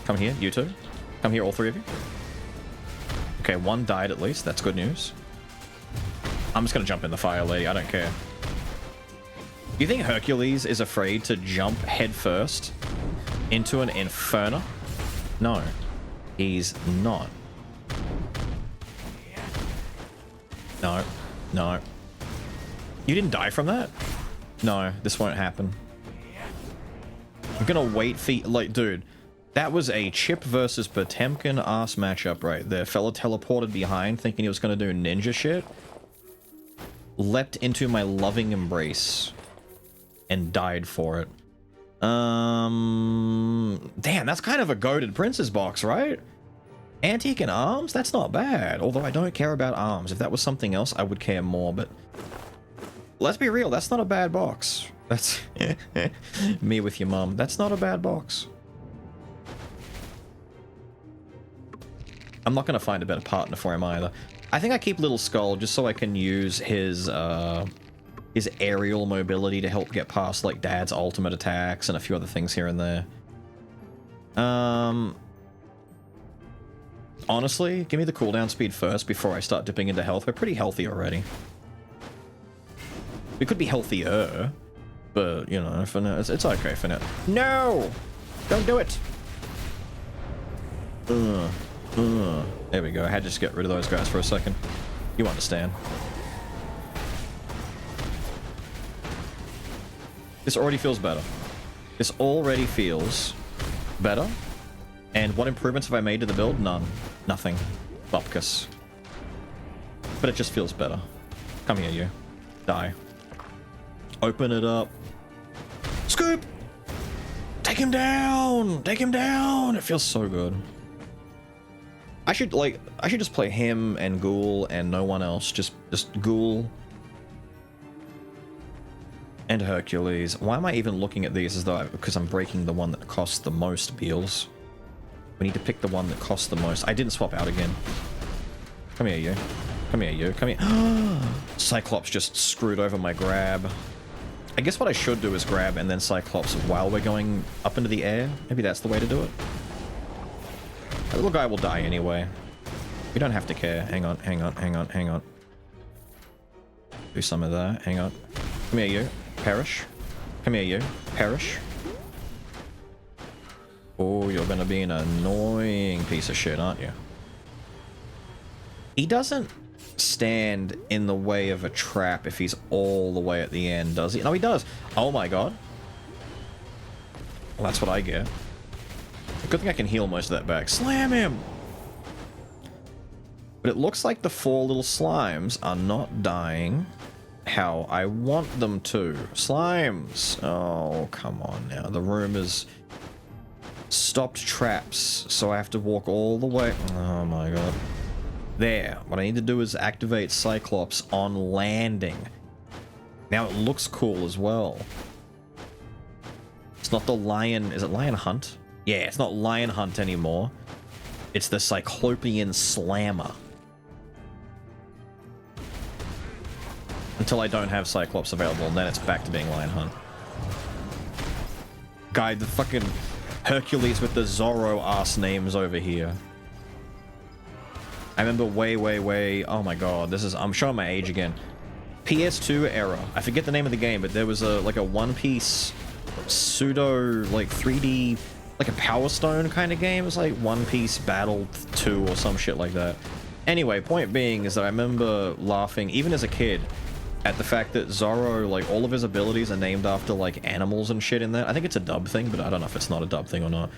Come here, you 2. Come here, all 3 of you. Okay, 1 died at least, that's good news. I'm just gonna jump in the fire, lady, I don't care. You think Hercules is afraid to jump headfirst into an inferno? No, he's not. No, no. You didn't die from that? No, this won't happen. I'm gonna wait for... Like, dude, that was a Chip versus Potemkin ass matchup right there. Fella teleported behind thinking he was gonna do ninja shit. Leapt into my loving embrace. And died for it. Damn, that's kind of a goated Princess box, right? Antique and arms? That's not bad. Although I don't care about arms. If that was something else, I would care more, but... Let's be real, that's not a bad box. That's... Me with your mum. That's not a bad box. I'm not gonna find a better partner for him either. I think I keep Little Skull just so I can use his, his aerial mobility to help get past like Dad's ultimate attacks and a few other things here and there. Honestly, give me the cooldown speed first before I start dipping into health. We're pretty healthy already. We could be healthier, but, you know, for now, it's okay for now. No! Don't do it! There we go. I had to just get rid of those guys for a second. You understand. This already feels better. This already feels better. And what improvements have I made to the build? None. Nothing. Bupkis. But it just feels better. Come here, you. Die. Open it up. Scoop! Take him down! Take him down! It feels so good. I should just play him and GFUEL and no one else. Just GFUEL and Hercules. Why am I even looking at these as though because I'm breaking the one that costs the most, Beelz? We need to pick the one that costs the most. I didn't swap out again. Come here, you. Come here, you. Come here. Cyclops just screwed over my grab. I guess what I should do is grab and then Cyclops while we're going up into the air. Maybe that's the way to do it. That little guy will die anyway. We don't have to care. Hang on, hang on, hang on, hang on. Do some of that. Hang on. Come here, you. Perish. Come here, you. Perish. Oh, you're gonna be an annoying piece of shit, aren't you? He doesn't stand in the way of a trap if he's all the way at the end, does he? No, he does. Oh my god. Well, that's what I get. Good thing I can heal most of that back. Slam him! But it looks like the 4 little slimes are not dying how I want them to. Slimes! Oh, come on now. The room is stopped traps, so I have to walk all the way. Oh my god. There. What I need to do is activate Cyclops on landing. Now it looks cool as well. It's not the lion... Is it Lion Hunt? Yeah, it's not Lion Hunt anymore. It's the Cyclopean Slammer. Until I don't have Cyclops available, and then it's back to being Lion Hunt. Guy, the fucking Hercules with the Zorro-ass names over here. I remember way... Oh my god, this is... I'm showing my age again. PS2 era. I forget the name of the game, but there was a like a One-Piece pseudo like 3D... like a Power Stone kind of game. It was like One Piece Battle 2 or some shit like that. Anyway, point being is that I remember laughing, even as a kid, at the fact that Zorro, like, all of his abilities are named after, like, animals and shit in that. I think it's a dub thing, but I don't know if it's not a dub thing or not.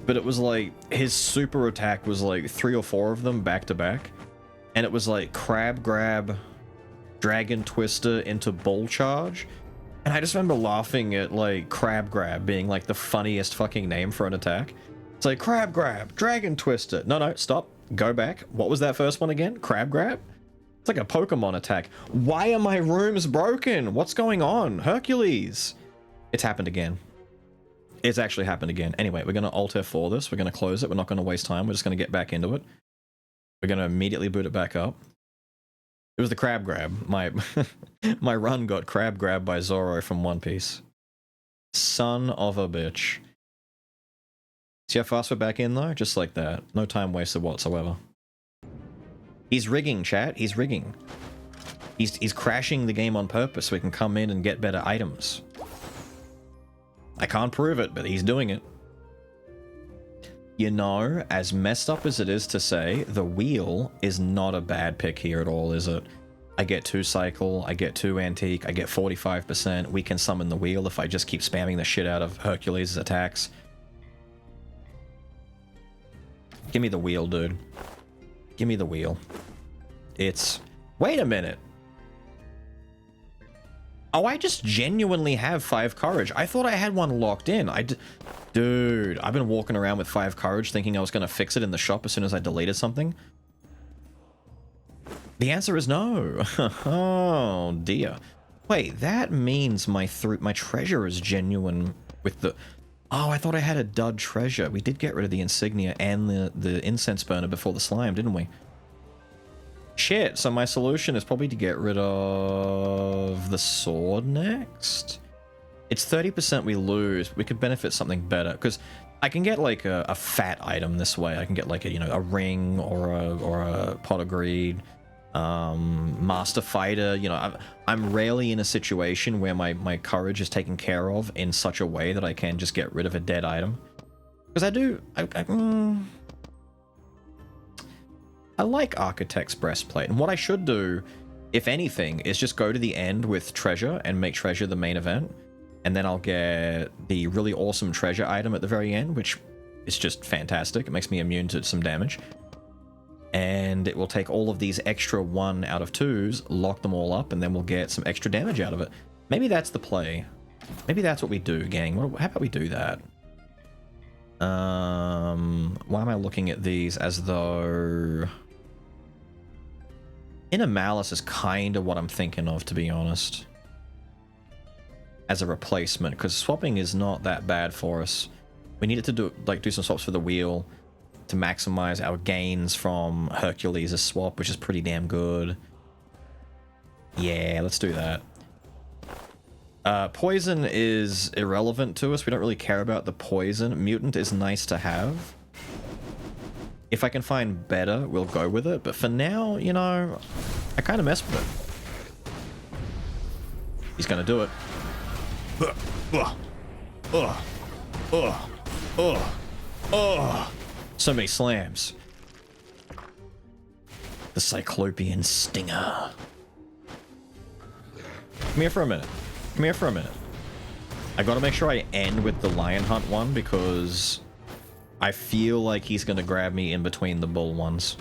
But it was like, his super attack was like 3 or 4 of them back to back. And it was like Crab Grab, Dragon Twister into Bull Charge. And I just remember laughing at, like, Crab Grab being, like, the funniest fucking name for an attack. It's like, Crab Grab, Dragon Twister. No, stop. Go back. What was that first one again? Crab Grab? It's like a Pokemon attack. Why are my rooms broken? What's going on? Hercules! It's happened again. It's actually happened again. Anyway, we're going to Alt F4 this. We're going to close it. We're not going to waste time. We're just going to get back into it. We're going to immediately boot it back up. It was the Crab Grab. My run got Crab Grabbed by Zorro from One Piece. Son of a bitch. See how fast we're back in though? Just like that. No time wasted whatsoever. He's rigging, chat. He's rigging. He's crashing the game on purpose so we can come in and get better items. I can't prove it, but he's doing it. You know, as messed up as it is to say, the wheel is not a bad pick here at all, is it? I get 2 cycle, I get 2 antique, I get 45%. We can summon the wheel if I just keep spamming the shit out of Hercules' attacks. Give me the wheel, dude. Give me the wheel. It's... Wait a minute. Oh, I just genuinely have 5 courage. I thought I had one locked in. Dude, I've been walking around with 5 courage thinking I was going to fix it in the shop as soon as I deleted something. The answer is no. Oh, dear. Wait, that means my treasure is genuine with the... Oh, I thought I had a dud treasure. We did get rid of the insignia and the incense burner before the slime, didn't we? Shit, so my solution is probably to get rid of the sword next. It's 30% we lose. We could benefit something better, because I can get like a fat item this way. I can get like a, you know, a ring or a pot of greed, master fighter. You know, I'm rarely in a situation where my courage is taken care of in such a way that I can just get rid of a dead item. Because I like Architect's Breastplate, and what I should do, if anything, is just go to the end with treasure and make treasure the main event, and then I'll get the really awesome treasure item at the very end, which is just fantastic. It makes me immune to some damage, and it will take all of these extra 1 out of 2s, lock them all up, and then we'll get some extra damage out of it. Maybe that's the play. Maybe that's what we do, gang. How about we do that? Why am I looking at these as though... Inner Malice is kind of what I'm thinking of, to be honest. As a replacement, because swapping is not that bad for us. We needed to do some swaps for the wheel to maximize our gains from Hercules' swap, which is pretty damn good. Yeah, let's do that. Poison is irrelevant to us. We don't really care about the poison. Mutant is nice to have. If I can find better, we'll go with it. But for now, you know, I kind of mess with it. He's gonna do it. So many slams. The Cyclopean Stinger. Come here for a minute. Come here for a minute. I gotta make sure I end with the Lion Hunt one, because I feel like he's gonna grab me in between the bull ones.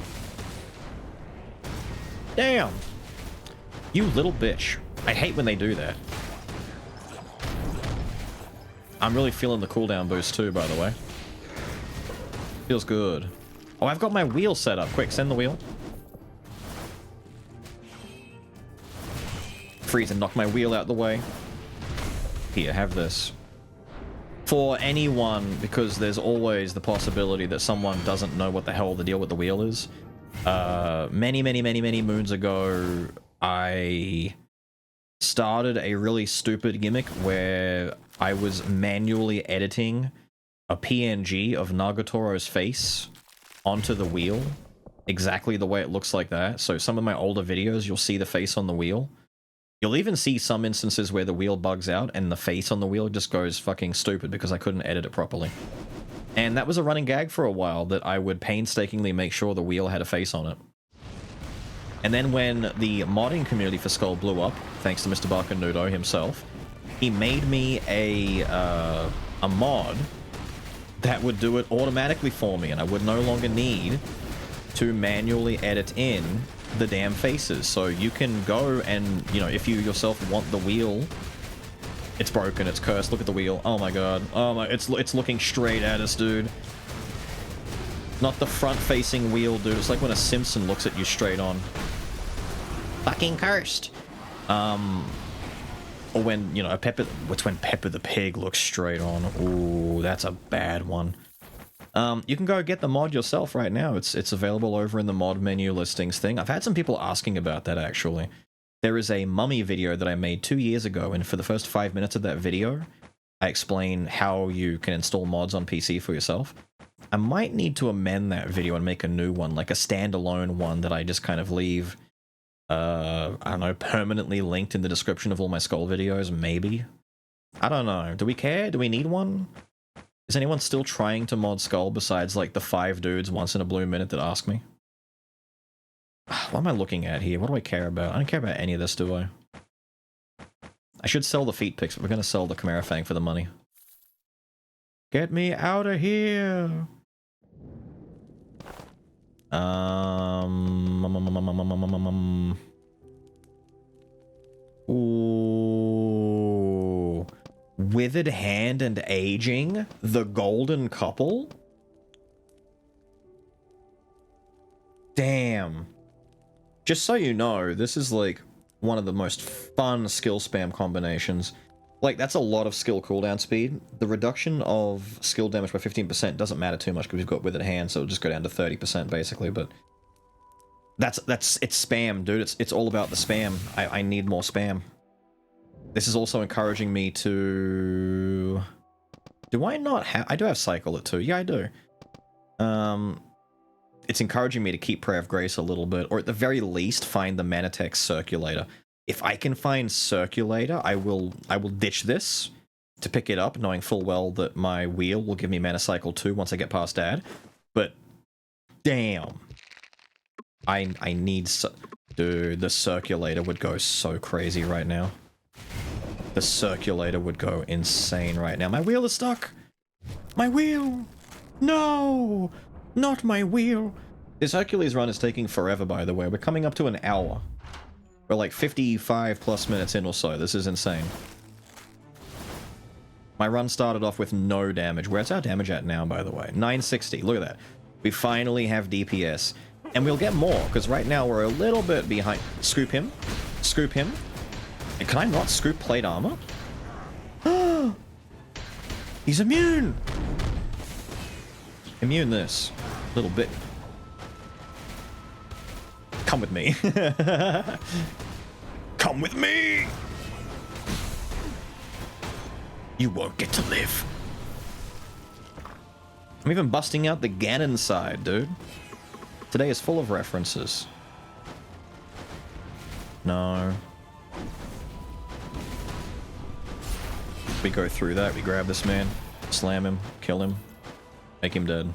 Damn! You little bitch. I hate when they do that. I'm really feeling the cooldown boost too, by the way. Feels good. Oh, I've got my wheel set up. Quick, send the wheel. Freeze and knock my wheel out the way. Here, have this. For anyone, because there's always the possibility that someone doesn't know what the hell the deal with the wheel is. Many moons ago, I started a really stupid gimmick where I was manually editing a PNG of Nagatoro's face onto the wheel, exactly the way it looks like that. So some of my older videos, you'll see the face on the wheel. You'll even see some instances where the wheel bugs out and the face on the wheel just goes fucking stupid because I couldn't edit it properly. And that was a running gag for a while, that I would painstakingly make sure the wheel had a face on it. And then when the modding community for Skul blew up, thanks to Mr. Barkanudo himself, he made me a mod that would do it automatically for me, and I would no longer need to manually edit in the damn faces. So you can go and, you know, if you yourself want the wheel, it's broken, it's cursed, look at the wheel, oh my god, oh my, it's looking straight at us, dude. Not the front-facing wheel, dude. It's like when a Simpson looks at you straight on. Fucking cursed. Or when, you know, it's when Pepper the Pig looks straight on. Ooh, that's a bad one. You can go get the mod yourself right now. It's available over in the mod menu listings thing. I've had some people asking about that, actually. There is a mummy video that I made 2 years ago, and for the first 5 minutes of that video, I explain how you can install mods on PC for yourself. I might need to amend that video and make a new one, like a standalone one that I just kind of leave, I don't know, permanently linked in the description of all my Skul videos, maybe? I don't know. Do we care? Do we need one? Is anyone still trying to mod Skul besides, like, the 5 dudes once in a blue minute that ask me? What am I looking at here? What do I care about? I don't care about any of this, do I? I should sell the feet picks, but we're gonna sell the Chimera Fang for the money. Get me out of here! Ooh. Withered Hand and Aging? The Golden Couple? Damn. Just so you know, this is like one of the most fun skill spam combinations. Like, that's a lot of skill cooldown speed. The reduction of skill damage by 15% doesn't matter too much because we've got Withered Hand, so it'll just go down to 30% basically, but It's spam, dude. It's all about the spam. I need more spam. This is also encouraging me to... Do I not have... I do have Cycle at 2. Yeah, I do. It's encouraging me to keep Prayer of Grace a little bit, or at the very least, find the Manatech Circulator. If I can find Circulator, I will ditch this to pick it up, knowing full well that my wheel will give me Mana Cycle 2 once I get past Dad. But, damn. I need... Dude, the Circulator would go so crazy right now. The Circulator would go insane right now. My wheel is stuck! My wheel! No! Not my wheel! This Hercules run is taking forever, by the way. We're coming up to an hour. We're like 55 plus minutes in or so. This is insane. My run started off with no damage. Where's our damage at now, by the way? 960. Look at that. We finally have DPS. And we'll get more, because right now we're a little bit behind. Scoop him. Scoop him. And can I not scoop plate armor? He's immune! Immune this. Little bit. Come with me. Come with me! You won't get to live. I'm even busting out the Ganon side, dude. Today is full of references. No. We go through that, we grab this man, slam him, kill him, make him dead.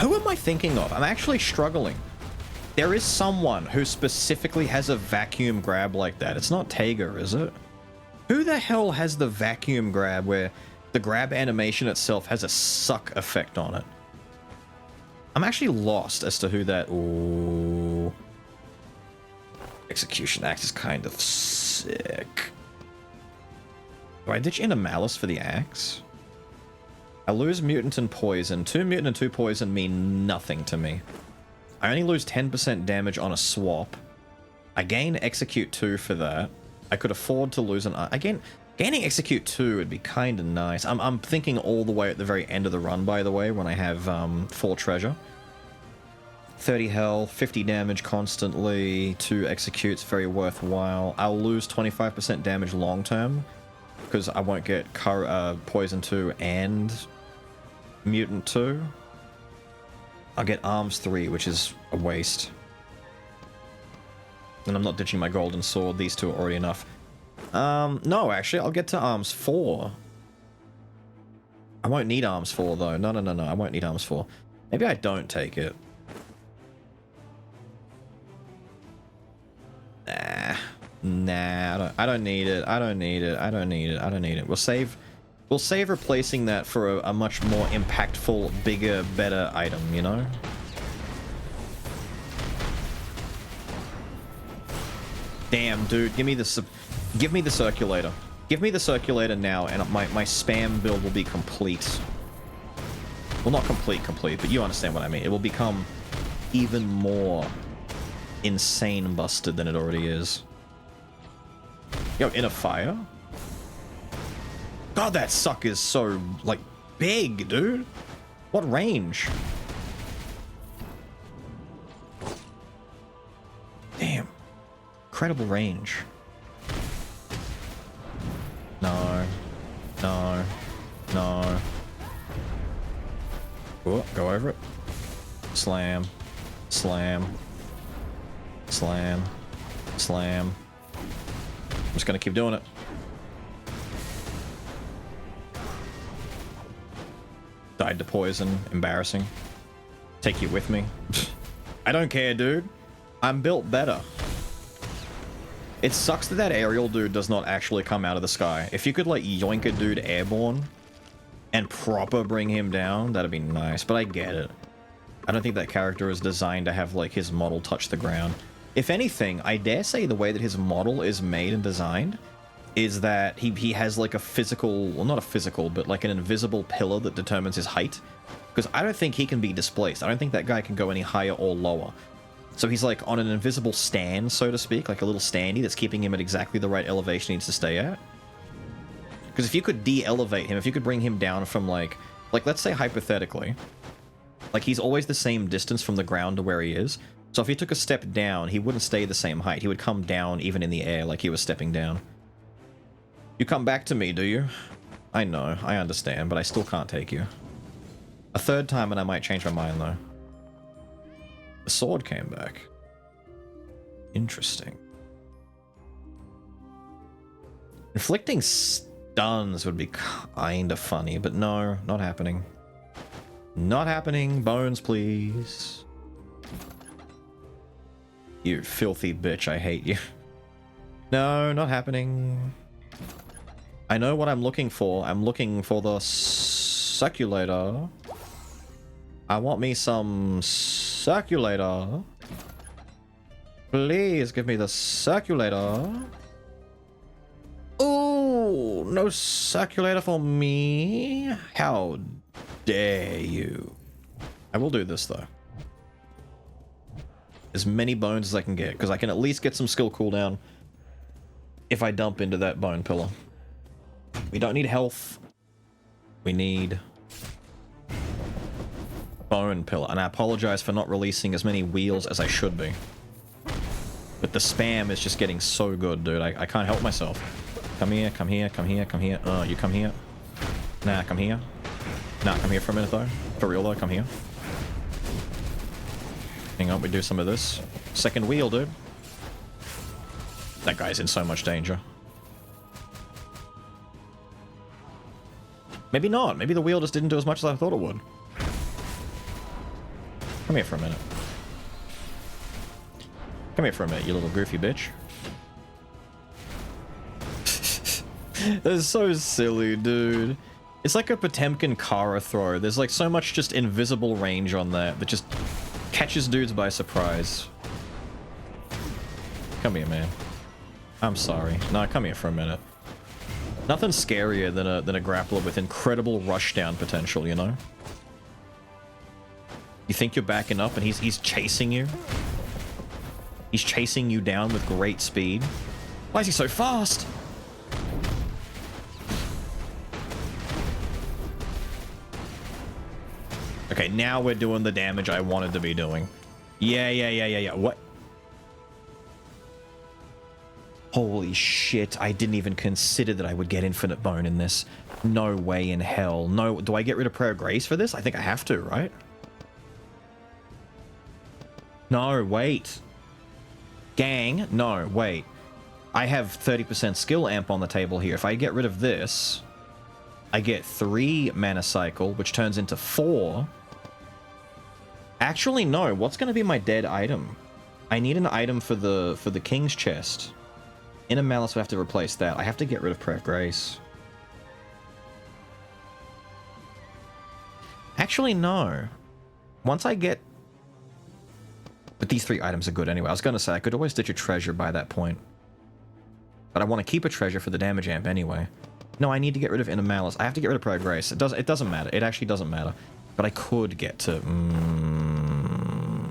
Who am I thinking of? I'm actually struggling. There is someone who specifically has a vacuum grab like that. It's not Taiga, is it? Who the hell has the vacuum grab where the grab animation itself has a suck effect on it? I'm actually lost as to who that... Ooh. Execution Axe is kind of sick. Do I ditch into Malice for the axe? I lose Mutant and Poison. 2 Mutant and 2 Poison mean nothing to me. I only lose 10% damage on a swap. I gain Execute 2 for that. I could afford to lose an... Gaining Execute 2 would be kind of nice. I'm thinking all the way at the very end of the run, by the way, when I have 4 treasure. 30 health, 50 damage constantly, 2 executes, very worthwhile. I'll lose 25% damage long term, because I won't get Poison 2 and Mutant 2. I'll get Arms 3, which is a waste. And I'm not ditching my Golden Sword, these two are already enough. No, actually, I'll get to Arms 4. I won't need Arms 4, though. No, I won't need Arms 4. Maybe I don't take it. Nah, I don't need it. I don't need it. We'll save replacing that for a much more impactful, bigger, better item, you know? Damn, dude, give me the circulator. Give me the circulator now, and my spam build will be complete. Well, not complete, but you understand what I mean. It will become even more insane busted than it already is. Yo, in a fire? God, that suck is so, like, big, dude. What range? Damn. Incredible range. No. Oh, go over it. Slam. I'm just gonna keep doing it. Died to poison. Embarrassing. Take you with me. I don't care, dude. I'm built better. It sucks that aerial dude does not actually come out of the sky. If you could, like, yoink a dude airborne and proper bring him down, that'd be nice, but I get it. I don't think that character is designed to have, like, his model touch the ground. If anything, I dare say the way that his model is made and designed is that he has, like, a physical... Well, not a physical, but, like, an invisible pillar that determines his height. Because I don't think he can be displaced. I don't think that guy can go any higher or lower. So he's, like, on an invisible stand, so to speak, like a little standee that's keeping him at exactly the right elevation he needs to stay at. Because if you could de-elevate him, if you could bring him down from, like, let's say hypothetically, Like, he's always the same distance from the ground to where he is. So if he took a step down, he wouldn't stay the same height. He would come down even in the air like he was stepping down. You come back to me, do you? I know, I understand, but I still can't take you. A third time and I might change my mind, though. The sword came back. Interesting. Inflicting stuns would be kinda funny, but no, not happening. Not happening. Bones, please. You filthy bitch, I hate you. No, not happening. I know what I'm looking for. I'm looking for the circulator. I want me some circulator. Please give me the circulator. Ooh, no circulator for me. How dare you? I will do this though. As many bones as I can get, because I can at least get some skill cooldown if I dump into that bone pillar. We don't need health. We need bone pillar. And I apologize for not releasing as many wheels as I should be. But the spam is just getting so good, dude. I can't help myself. Come here, come here, come here, come here. You come here. Nah, come here. Nah, come here for a minute, though. For real, though, come here. Hang on, we do some of this. Second wheel, dude. That guy's in so much danger. Maybe not. Maybe the wheel just didn't do as much as I thought it would. Come here for a minute. Come here for a minute, you little goofy bitch. That's so silly, dude. It's like a Potemkin Kara throw. There's like so much just invisible range on that that just catches dudes by surprise. Come here, man. I'm sorry. No, come here for a minute. Nothing scarier than a grappler with incredible rushdown potential, you know? You think you're backing up and he's chasing you? He's chasing you down with great speed. Why is he so fast? Okay, now we're doing the damage I wanted to be doing. Yeah. What? Holy shit, I didn't even consider that I would get infinite bone in this. No way in hell. No, do I get rid of Prayer of Grace for this? I think I have to, right? No, wait. Gang, no, wait. I have 30% skill amp on the table here. If I get rid of this, I get 3 mana cycle, which turns into 4. Actually, no. What's going to be my dead item? I need an item for the King's chest. Inner Malice will have to replace that. I have to get rid of Prayer of Grace. Actually, no. Once I get... But these 3 items are good anyway. I was going to say, I could always ditch a treasure by that point. But I want to keep a treasure for the damage amp anyway. No, I need to get rid of Inner Malice. I have to get rid of Prayer of Grace. It doesn't matter. It actually doesn't matter. But I could get to...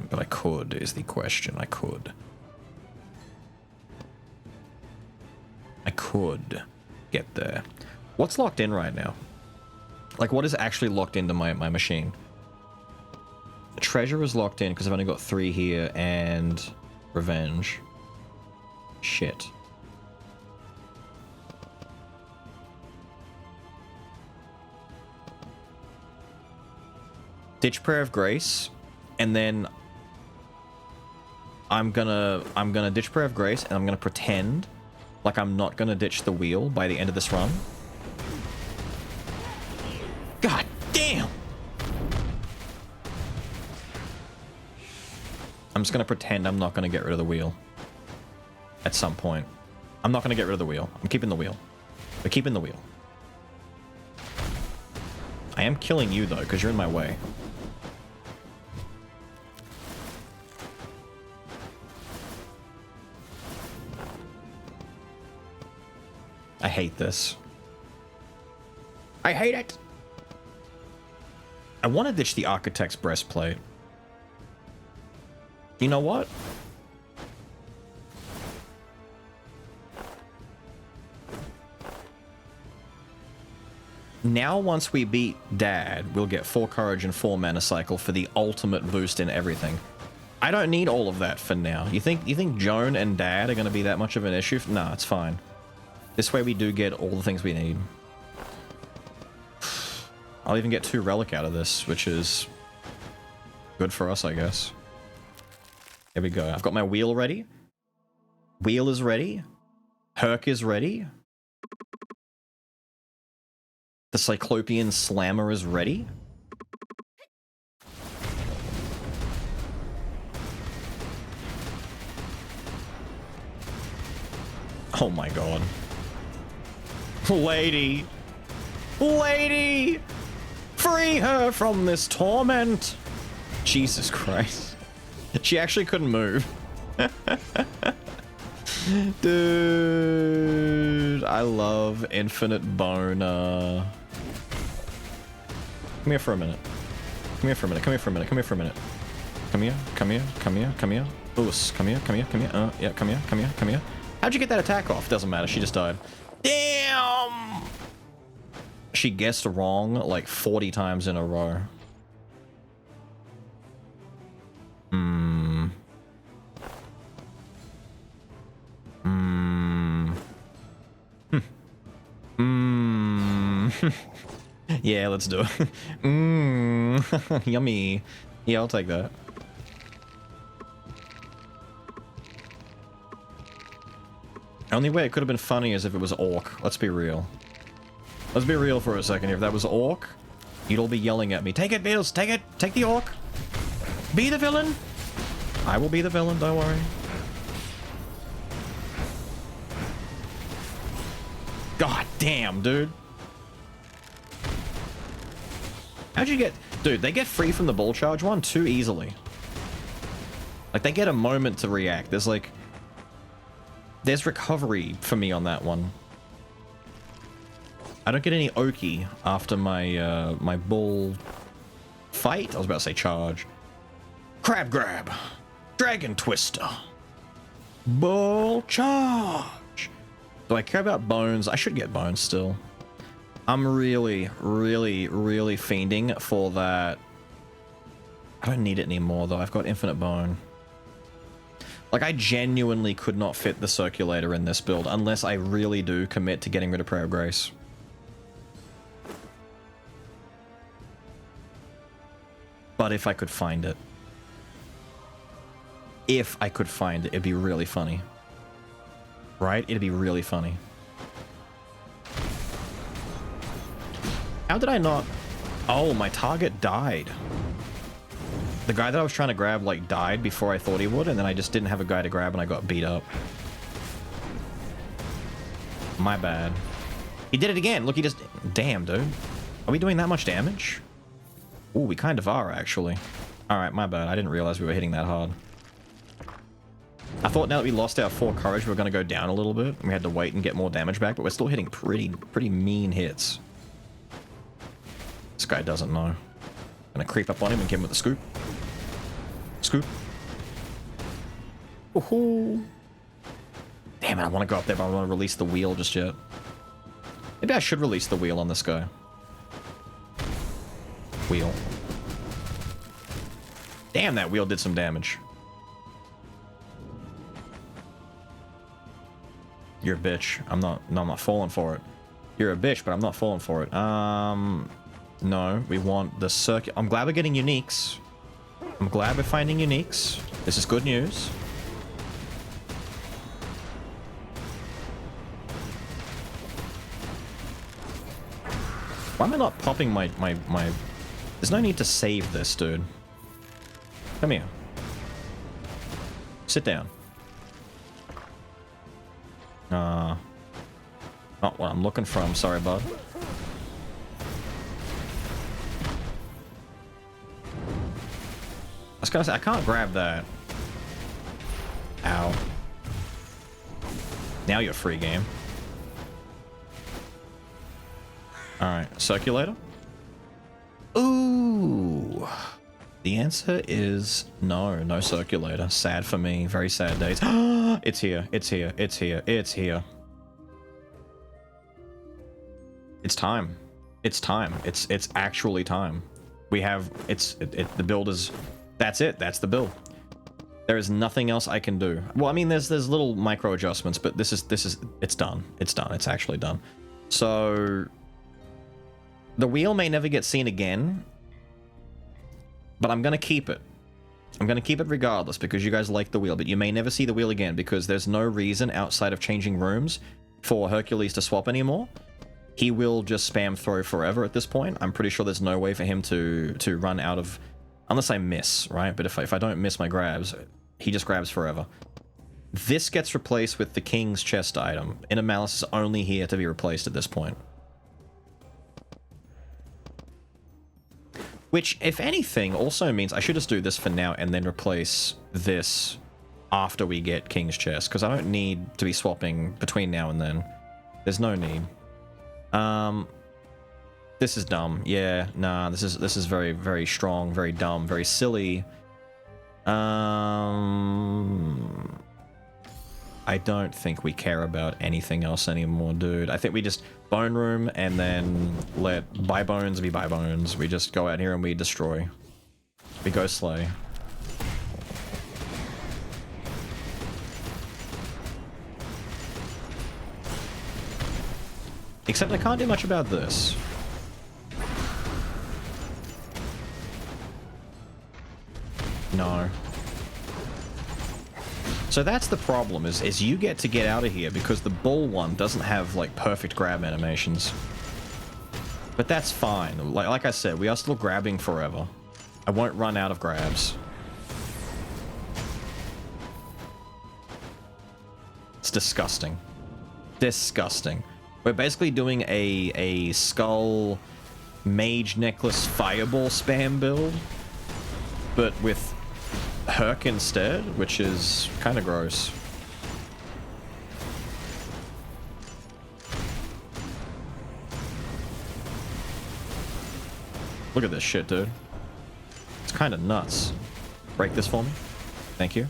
but I could, is the question. I could. I could get there. What's locked in right now? Like, what is actually locked into my machine? The treasure is locked in because I've only got 3 here and revenge. Shit. Ditch Prayer of Grace, and then I'm gonna ditch Prayer of Grace, and I'm gonna pretend like I'm not gonna ditch the wheel by the end of this run. God damn! I'm just gonna pretend I'm not gonna get rid of the wheel. At some point. I'm not gonna get rid of the wheel. I'm keeping the wheel. We're keeping the wheel. I am killing you though, because you're in my way. I hate this. I hate it! I want to ditch the Architect's Breastplate. You know what? Now, once we beat Dad, we'll get 4 courage and 4 mana cycle for the ultimate boost in everything. I don't need all of that for now. You think Joan and Dad are going to be that much of an issue? Nah, it's fine. This way we do get all the things we need. I'll even get 2 relic out of this, which is good for us, I guess. Here we go. I've got my wheel ready. Wheel is ready. Herc is ready. The Cyclopean Slammer is ready. Oh my god. Lady! Lady! Free her from this torment! Jesus Christ. She actually couldn't move. Dude, I love Infinite Boner. Come here for a minute. Come here for a minute. Come here for a minute. Come here for a minute. Come here. Come here. Come here. Come here. Oos. Come here. Come here. Come here. Yeah. Come here. Come here. Come here. How'd you get that attack off? Doesn't matter. She just died. Damn. She guessed wrong like 40 times in a row. Yeah, let's do it. Yummy. Yeah, I'll take that. Only way it could have been funny is if it was Orc. Let's be real. Let's be real for a second here. If that was Orc, you'd all be yelling at me. Take it, Beelz. Take it. Take the Orc. Be the villain. I will be the villain. Don't worry. God damn, dude. How'd you get... Dude, they get free from the ball charge one too easily. Like, they get a moment to react. There's, like... There's recovery for me on that one. I don't get any Oki after my, my bull fight. I was about to say charge. Crab grab. Dragon twister. Bull charge. Do I care about bones? I should get bones still. I'm really, really, really fiending for that. I don't need it anymore, though. I've got infinite bone. Like, I genuinely could not fit the circulator in this build unless I really do commit to getting rid of Prayer of Grace. But if I could find it. If I could find it, it'd be really funny. Right? It'd be really funny. How did I not... Oh, my target died. The guy that I was trying to grab, like, died before I thought he would, and then I just didn't have a guy to grab and I got beat up. My bad. He did it again. Look, he just... Damn, dude. Are we doing that much damage? Ooh, we kind of are, actually. Alright, my bad. I didn't realize we were hitting that hard. I thought now that we lost our 4 courage, we were going to go down a little bit, and we had to wait and get more damage back, but we're still hitting pretty mean hits. This guy doesn't know. I'm gonna creep up on him and give him with the scoop. Scoop. Woohoo! Damn it, I want to go up there, but I don't want to release the wheel just yet. Maybe I should release the wheel on this guy. Wheel. Damn, that wheel did some damage. You're a bitch. I'm not falling for it. You're a bitch, but I'm not falling for it. No, we want the circuit. I'm glad we're getting uniques. I'm glad we're finding uniques. This is good news. Why am I not popping my... There's no need to save this, dude. Come here. Sit down. Not what I'm looking for. I'm sorry, bud. I was gonna say, I can't grab that. Ow. Now you're free game. Alright, circulator? Ooh. The answer is no, no circulator. Sad for me, very sad days. It's here, it's here, it's here, it's here. It's time. It's time. It's actually time. We have the build is that's it. That's the build. There is nothing else I can do. Well, I mean, there's little micro adjustments, but this is it's done. It's done. It's actually done. So the wheel may never get seen again, but I'm gonna keep it. I'm gonna keep it regardless because you guys like the wheel, but you may never see the wheel again because there's no reason outside of changing rooms for Hercules to swap anymore. He will just spam throw forever at this point. I'm pretty sure there's no way for him to run out of, unless I miss, right? But if I don't miss my grabs, he just grabs forever. This gets replaced with the King's chest item. Inner Malice is only here to be replaced at this point. Which, if anything, also means I should just do this for now and then replace this after we get King's chest, because I don't need to be swapping between now and then. There's no need. This is dumb. Yeah, nah, this is very, very strong, very dumb, very silly. I don't think we care about anything else anymore, dude. I think we just bone room and then let buy bones be buy bones. We just go out here and we destroy. We go slay. Except I can't do much about this. No. So that's the problem, is you get out of here because the bull one doesn't have, like, perfect grab animations. But that's fine. Like I said, we are still grabbing forever. I won't run out of grabs. It's disgusting. Disgusting. We're basically doing a Skul mage necklace fireball spam build, but with Herc instead, which is kind of gross. Look at this shit, dude. It's kind of nuts. Break this for me. Thank you.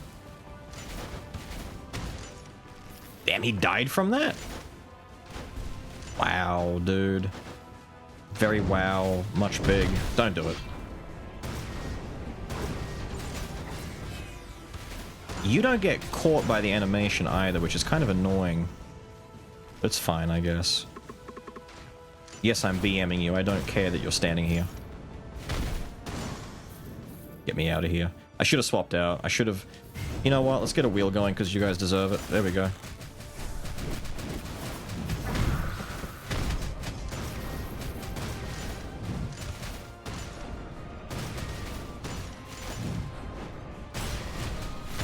Damn, he died from that? Wow, dude. Very wow. Much big. Don't do it. You don't get caught by the animation either, which is kind of annoying. It's fine, I guess. Yes, I'm BMing you. I don't care that you're standing here. Get me out of here. I should have swapped out. I should have... You know what? Let's get a wheel going because you guys deserve it. There we go.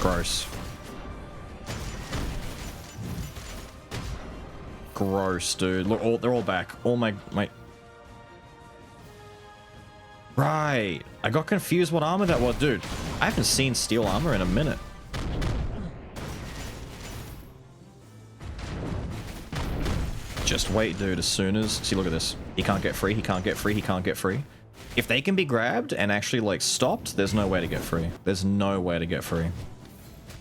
Gross. Gross, dude. Look, they're all back. All my... Right. I got confused what armor that was. Dude, I haven't seen steel armor in a minute. Just wait, dude. As soon as... See, look at this. He can't get free. He can't get free. He can't get free. If they can be grabbed and actually, like, stopped, there's no way to get free. There's no way to get free.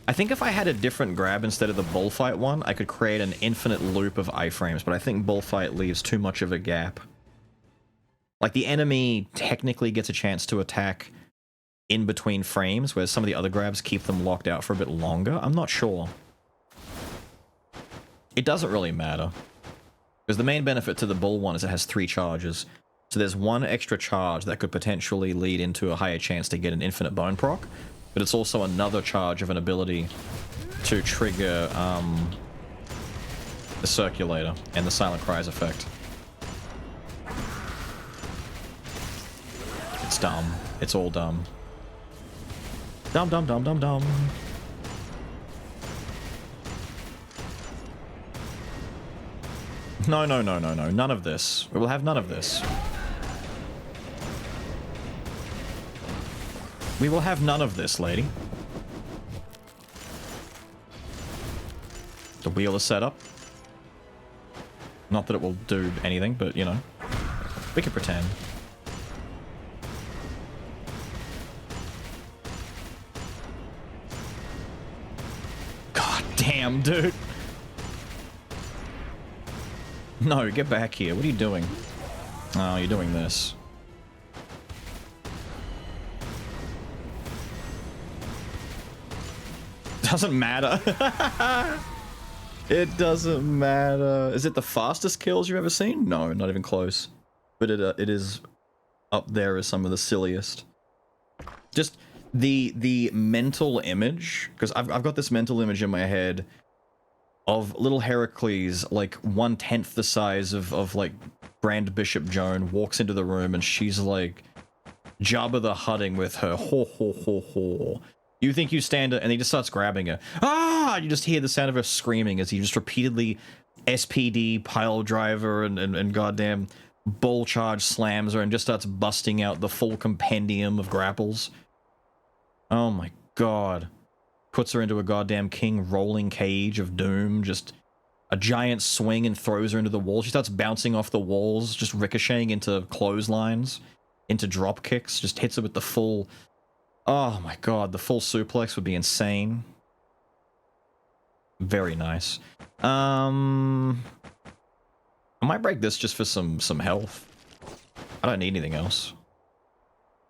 I think if I had a different grab instead of the bullfight one, I could create an infinite loop of iframes, but I think bullfight leaves too much of a gap. Like, the enemy technically gets a chance to attack in between frames, whereas some of the other grabs keep them locked out for a bit longer. I'm not sure. It doesn't really matter. Because the main benefit to the bull one is it has 3 charges. So there's 1 extra charge that could potentially lead into a higher chance to get an infinite bone proc. But it's also another charge of an ability to trigger the circulator and the silent cries effect. It's dumb. It's all dumb. Dumb, dumb, dumb, dumb, dumb. No, no, no, no, no. None of this. We will have none of this. We will have none of this, lady. The wheel is set up. Not that it will do anything, but, you know. We can pretend. God damn, dude. No, get back here. What are you doing? Oh, you're doing this. Doesn't matter. It doesn't matter. Is it the fastest kills you've ever seen? No, not even close. But it is up there as some of the silliest. Just the mental image, because I've got this mental image in my head of little Hercules, like 1/10 the size of like Grand Bishop Joan, walks into the room and she's like Jabba the Hutting with her ho ho ho ho. You think you stand and he just starts grabbing her. Ah! You just hear the sound of her screaming as he just repeatedly SPD, pile driver, and goddamn bull charge slams her and just starts busting out the full compendium of grapples. Oh my god. Puts her into a goddamn king rolling cage of doom, just a giant swing and throws her into the wall. She starts bouncing off the walls, just ricocheting into clotheslines, into drop kicks, just hits her with the full... Oh my god, the full suplex would be insane. Very nice. I might break this just for some health. I don't need anything else.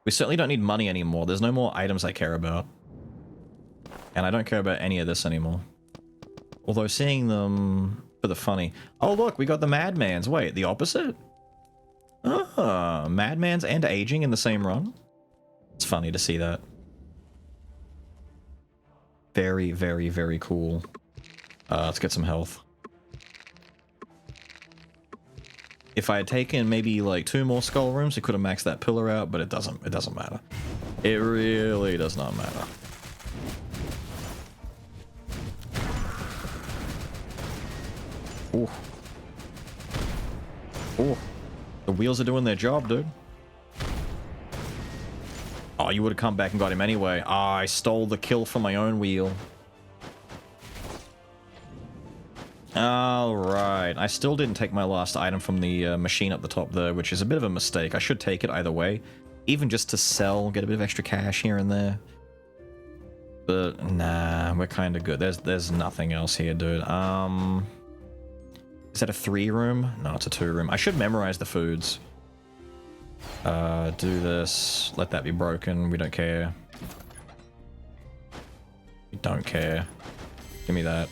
We certainly don't need money anymore. There's no more items I care about. And I don't care about any of this anymore. Although seeing them for the funny... Oh look, we got the Madmans. Wait, the opposite? Ah, Madmans and aging in the same run? It's funny to see that. Very, very, very cool. Let's get some health. If I had taken maybe like 2 more skull rooms, it could have maxed that pillar out, but it doesn't matter. It really does not matter. Ooh. Ooh. The wheels are doing their job, dude. Oh, you would have come back and got him anyway. Ah, I stole the kill from my own wheel. Alright. I still didn't take my last item from the machine up the top there, which is a bit of a mistake. I should take it either way. Even just to sell, get a bit of extra cash here and there. But, nah, we're kind of good. There's nothing else here, dude. Is that a 3 room? No, it's a 2 room. I should memorize the foods. Do this. Let that be broken. We don't care. We don't care. Give me that.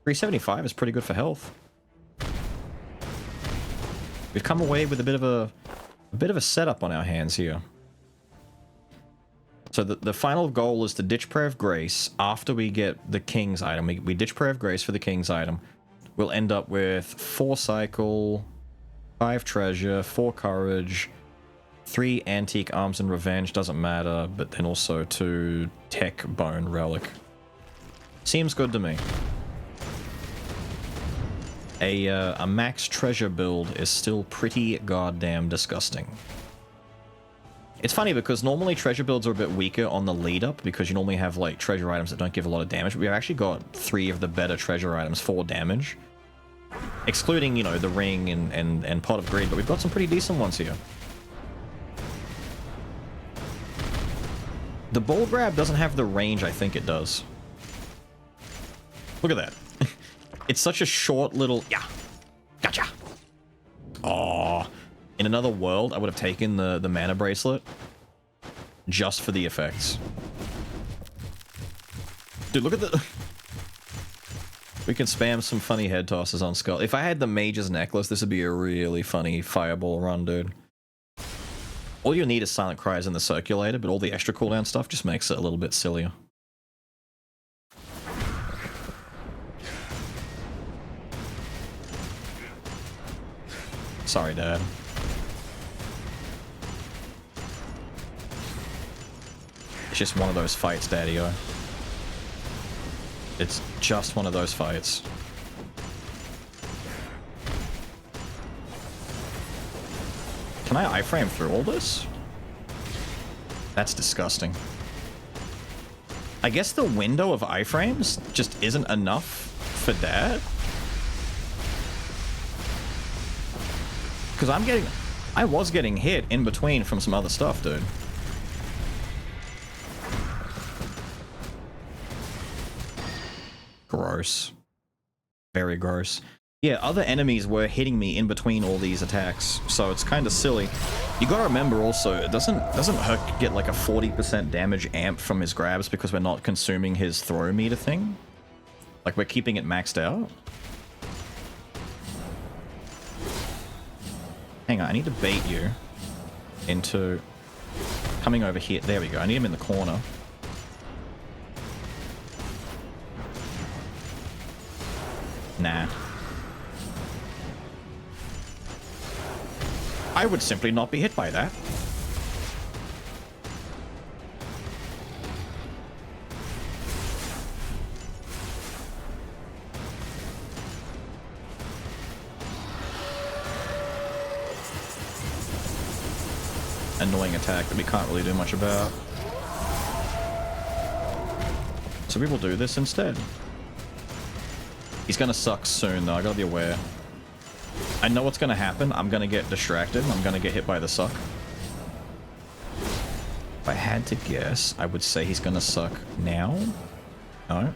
375 is pretty good for health. We've come away with a bit of a setup on our hands here. So the final goal is to ditch Prayer of Grace after we get the King's item. We ditch Prayer of Grace for the King's item. We'll end up with 4 cycle, 5 treasure, 4 courage, 3 antique arms and revenge, doesn't matter, but then also 2 tech bone relic. Seems good to me. A max treasure build is still pretty goddamn disgusting. It's funny because normally treasure builds are a bit weaker on the lead up because you normally have like treasure items that don't give a lot of damage. We've actually got 3 of the better treasure items for damage. Excluding, you know, the ring and pot of greed, but we've got some pretty decent ones here. The ball grab doesn't have the range I think it does. Look at that. It's such a short little... Yeah. Gotcha. Oh. In another world, I would have taken the mana bracelet just for the effects. Dude, look at the... We can spam some funny head tosses on Skul. If I had the Mage's Necklace, this would be a really funny fireball run, dude. All you need is Silent Cries in the circulator, but all the extra cooldown stuff just makes it a little bit sillier. Sorry, Dad. It's just one of those fights, Daddy-o. It's just one of those fights. Can I iframe through all this? That's disgusting. I guess the window of iframes just isn't enough for Dad? Because I was getting hit in between from some other stuff, dude. Gross. Very gross. Yeah, other enemies were hitting me in between all these attacks, so it's kind of silly. You gotta remember also, doesn't Herc get like a 40% damage amp from his grabs because we're not consuming his throw meter thing? Like, we're keeping it maxed out? Hang on, I need to bait you into coming over here. There we go, I need him in the corner. Nah. I would simply not be hit by that. Annoying attack that we can't really do much about. So we will do this instead. He's gonna suck soon though, I gotta be aware. I know what's gonna happen. I'm gonna get distracted. I'm gonna get hit by the suck. If I had to guess, I would say he's gonna suck now. No.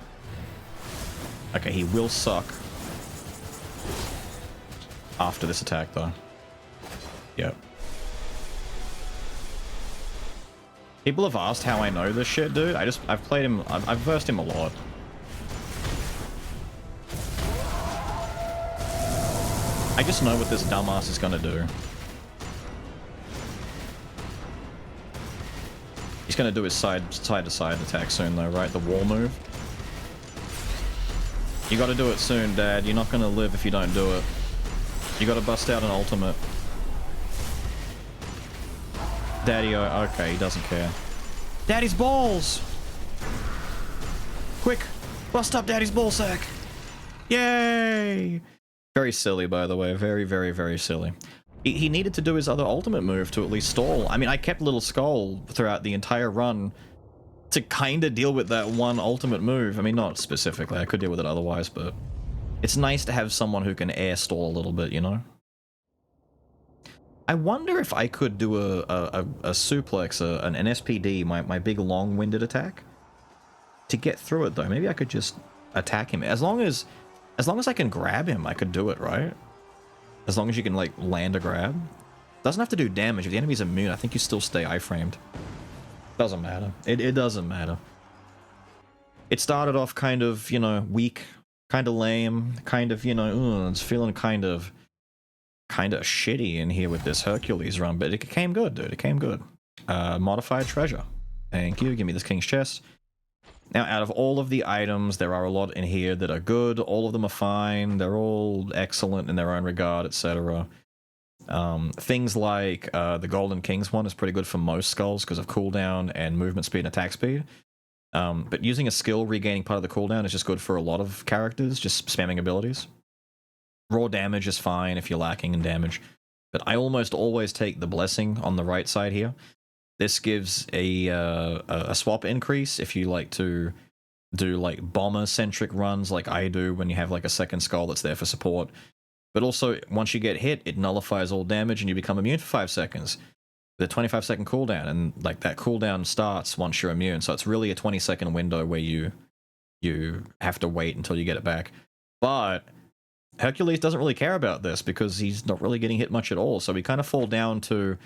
Okay, he will suck after this attack though. Yep. People have asked how I know this shit, dude. I've played him, I've versed him a lot. I just know what this dumbass is gonna do. He's gonna do his side to side attack soon though, right? The wall move. You gotta do it soon, Dad. You're not gonna live if you don't do it. You gotta bust out an ultimate. Daddy, okay, he doesn't care. Daddy's balls! Quick, bust up Daddy's ballsack! Yay! Very silly, by the way. Very, very, very silly. He needed to do his other ultimate move to at least stall. I mean, I kept Little Skull throughout the entire run to kind of deal with that one ultimate move. I mean, not specifically. I could deal with it otherwise, but it's nice to have someone who can air stall a little bit, you know? I wonder if I could do a suplex, an SPD, my big long-winded attack, to get through it, though. Maybe I could just attack him. As long as I can grab him, I could do it, right? As long as you can, like, land a grab. Doesn't have to do damage. If the enemy's immune, I think you still stay iframed. Doesn't matter. It doesn't matter. It started off kind of, you know, weak, kind of lame, kind of, you know, it's feeling kind of shitty in here with this Hercules run, but it came good, dude. It came good. Modified treasure. Thank you. Give me this King's Chest. Now, out of all of the items, there are a lot in here that are good. All of them are fine. They're all excellent in their own regard, etc. Things like the Golden King's one is pretty good for most skulls because of cooldown and movement speed and attack speed. But using a skill regaining part of the cooldown is just good for a lot of characters, just spamming abilities. Raw damage is fine if you're lacking in damage. But I almost always take the Blessing on the right side here. This gives a swap increase if you like to do like bomber-centric runs like I do when you have like a second skull that's there for support. But also, once you get hit, it nullifies all damage and you become immune for 5 seconds. With a 25-second cooldown, and like that cooldown starts once you're immune, so it's really a 20-second window where you have to wait until you get it back. But Hercules doesn't really care about this because he's not really getting hit much at all, so we kind of fall down to,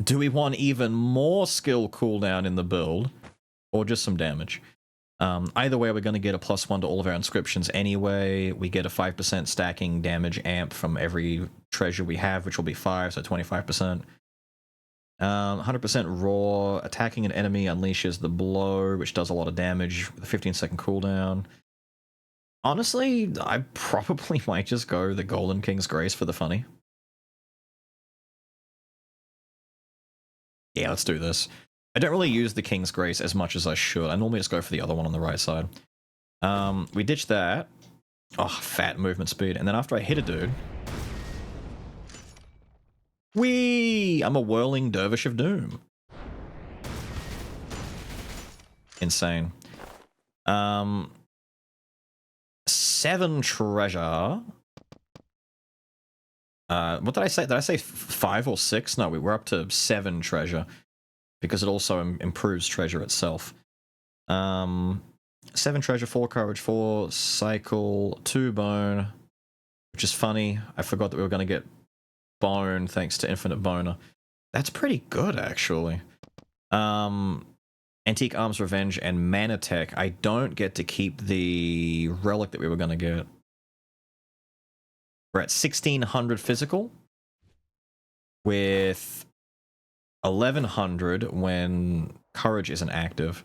do we want even more skill cooldown in the build, or just some damage? Either way, we're going to get a +1 to all of our inscriptions anyway. We get a 5% stacking damage amp from every treasure we have, which will be 5, so 25%. 100% raw. Attacking an enemy unleashes the blow, which does a lot of damage with a 15-second cooldown. Honestly, I probably might just go the Golden King's Grace for the funny. Yeah, let's do this. I don't really use the King's Grace as much as I should. I normally just go for the other one on the right side. We ditch that. Oh, fat movement speed. And then after I hit a dude... Whee! I'm a whirling dervish of doom. Insane. 7 treasure. What did I say? Did I say 5 or 6? No, we were up to 7 treasure. Because it also improves treasure itself. 7 treasure, 4 courage, 4 cycle, 2 bone, which is funny. I forgot that we were going to get Bone thanks to Infinite Boner. That's pretty good, actually. Antique Arms Revenge and Mana Tech. I don't get to keep the relic that we were going to get. We're at 1600 physical with 1100 when Courage isn't active.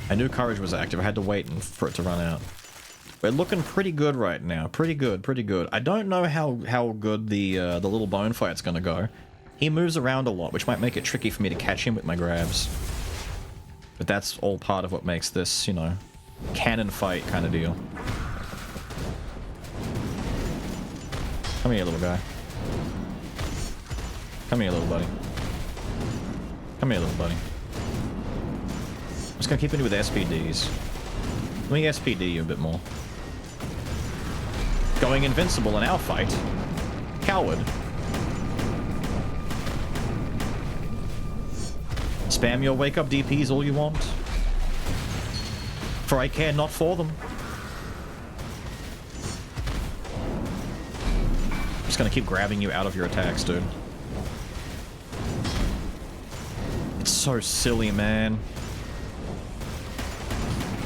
I knew Courage was active. I had to wait for it to run out. We're looking pretty good right now. Pretty good, pretty good. I don't know how good the little bone fight's going to go. He moves around a lot, which might make it tricky for me to catch him with my grabs. But that's all part of what makes this, you know, cannon fight kind of deal. Come here, little guy. Come here, little buddy. Come here, little buddy. I'm just gonna keep hitting with SPDs. Let me SPD you a bit more. Going invincible in our fight. Coward. Spam your wake-up DPs all you want. For I care not for them. I'm just gonna keep grabbing you out of your attacks, dude. It's so silly, man.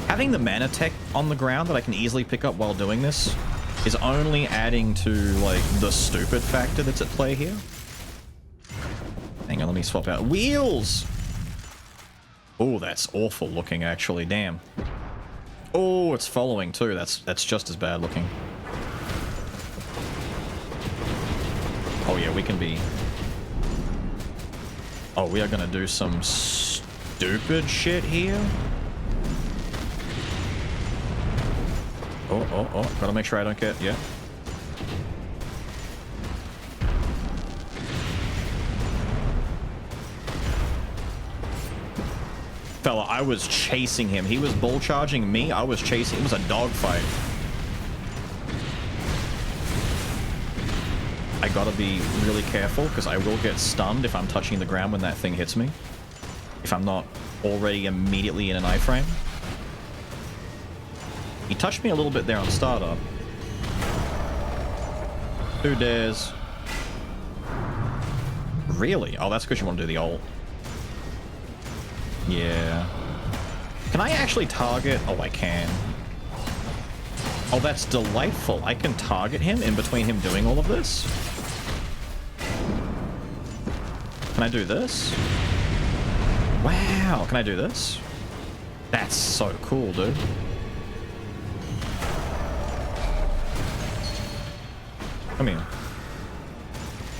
Having the mana tech on the ground that I can easily pick up while doing this is only adding to, like, the stupid factor that's at play here. Hang on, let me swap out. Wheels! Oh, that's awful looking, actually. Damn. Oh, it's following, too. That's just as bad looking. Oh, yeah, we can be... Oh, we are gonna do some stupid shit here. Oh, gotta make sure I don't get... Yeah. Fella, I was chasing him. He was bull charging me. I was chasing... It was a dogfight. I gotta be really careful, because I will get stunned if I'm touching the ground when that thing hits me. If I'm not already immediately in an iframe. He touched me a little bit there on startup. Who dares? Really? Oh, that's because you want to do the ult. Yeah. Can I actually target? Oh, I can. Oh, that's delightful. I can target him in between him doing all of this. Can I do this? Wow. Can I do this? That's so cool, dude. Come here.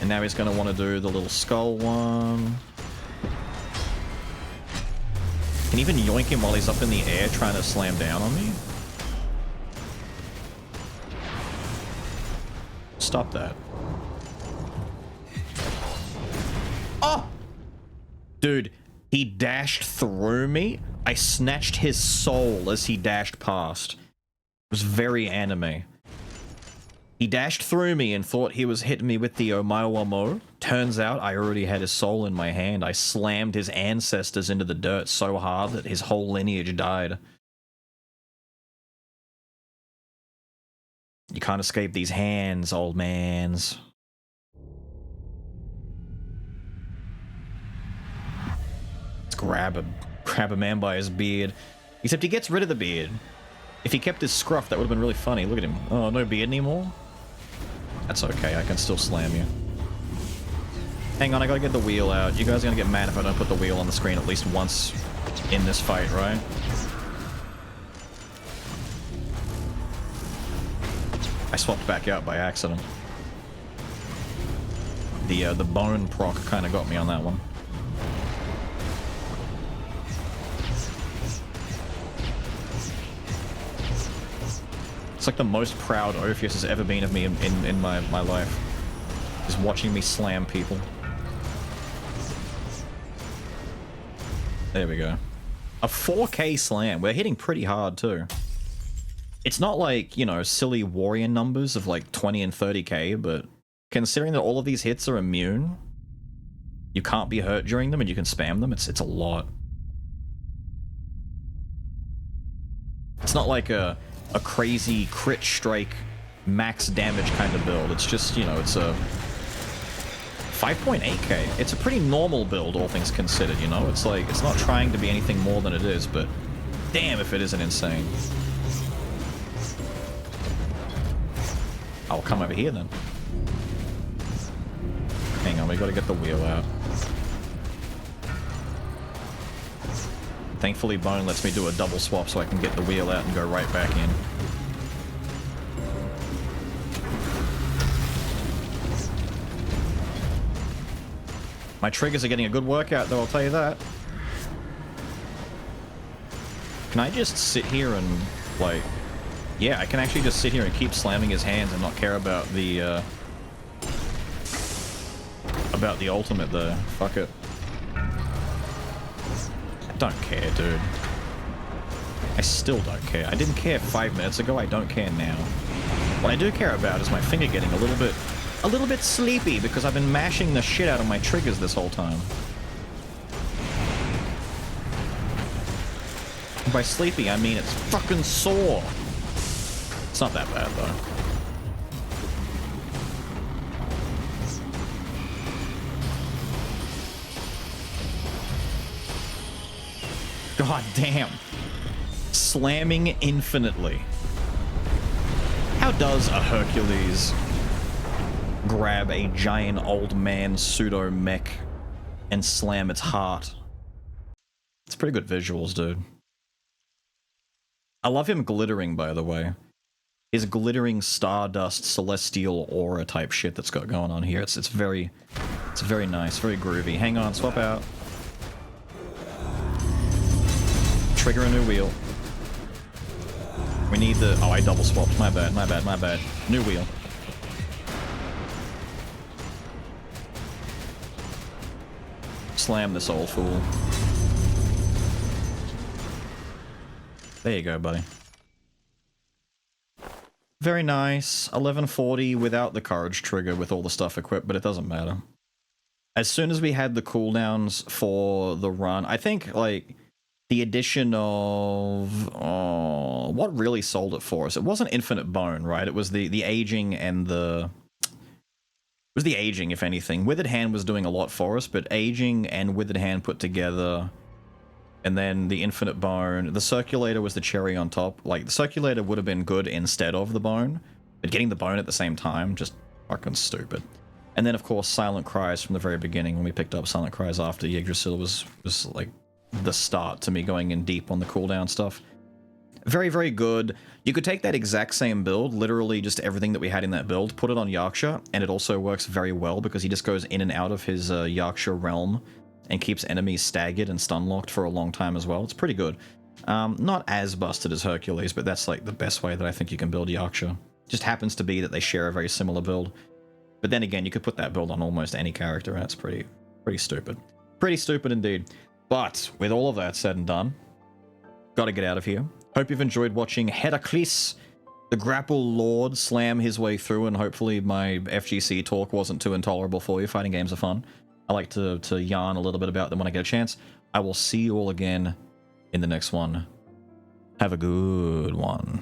And now he's going to want to do the little skull one. Can even yoink him while he's up in the air trying to slam down on me. Stop that. Oh! Dude, he dashed through me. I snatched his soul as he dashed past. It was very anime. He dashed through me and thought he was hitting me with the Omaewamo. Turns out I already had his soul in my hand. I slammed his ancestors into the dirt so hard that his whole lineage died. You can't escape these hands, old mans. Let's grab a man by his beard. Except he gets rid of the beard. If he kept his scruff, that would have been really funny. Look at him. Oh, no beard anymore? That's okay, I can still slam you. Hang on, I gotta get the wheel out. You guys are gonna get mad if I don't put the wheel on the screen at least once in this fight, right? I swapped back out by accident. The bone proc kind of got me on that one. It's like the most proud Ophius has ever been of me in my life. Is watching me slam people. There we go. A 4K slam. We're hitting pretty hard too. It's not like, you know, silly warrior numbers of like 20 and 30k, but considering that all of these hits are immune, you can't be hurt during them and you can spam them, it's a lot. It's not like a crazy crit strike max damage kind of build. It's just, you know, it's a 5.8k. It's a pretty normal build, all things considered, you know? It's like, it's not trying to be anything more than it is, but damn if it isn't insane. I'll come over here then. Hang on, we gotta get the wheel out. Thankfully, Bone lets me do a double swap so I can get the wheel out and go right back in. My triggers are getting a good workout, though, I'll tell you that. Can I just sit here and, like... Yeah, I can actually just sit here and keep slamming his hands and not care about the ultimate, though. Fuck it. I don't care, dude. I still don't care. I didn't care 5 minutes ago, I don't care now. What I do care about is my finger getting a little bit sleepy because I've been mashing the shit out of my triggers this whole time. And by sleepy, I mean it's fucking sore. It's not that bad, though. God damn. Slamming infinitely. How does a Hercules grab a giant old man pseudo mech and slam its heart? It's pretty good visuals, dude. I love him glittering, by the way. His glittering stardust celestial aura type shit that's got going on here. It's very nice, very groovy. Hang on, swap out. Trigger a new wheel. We need the... Oh, I double swapped. My bad, my bad, my bad. New wheel. Slam this old fool. There you go, buddy. Very nice. 1140 without the courage trigger with all the stuff equipped, but it doesn't matter. As soon as we had the cooldowns for the run, I think, like, the addition of... Oh, what really sold it for us? It wasn't Infinite Bone, right? It was the aging and the... It was the aging, if anything. Withered Hand was doing a lot for us, but aging and Withered Hand put together... And then the Infinite Bone. The Circulator was the cherry on top. Like, the Circulator would have been good instead of the Bone. But getting the Bone at the same time, just fucking stupid. And then, of course, Silent Cries from the very beginning. When we picked up Silent Cries after Yggdrasil was like, the start to me going in deep on the cooldown stuff. Very, very good. You could take that exact same build, literally just everything that we had in that build, put it on Yaksha, and it also works very well because he just goes in and out of his Yaksha realm and keeps enemies staggered and stun-locked for a long time as well. It's pretty good. Not as busted as Hercules, but that's like the best way that I think you can build Yaksha. Just happens to be that they share a very similar build. But then again, you could put that build on almost any character, and it's pretty stupid. Pretty stupid indeed. But with all of that said and done, gotta get out of here. Hope you've enjoyed watching Hercules, the Grapple Lord, slam his way through, and hopefully my FGC talk wasn't too intolerable for you. Fighting games are fun. I like to yarn a little bit about them when I get a chance. I will see you all again in the next one. Have a good one.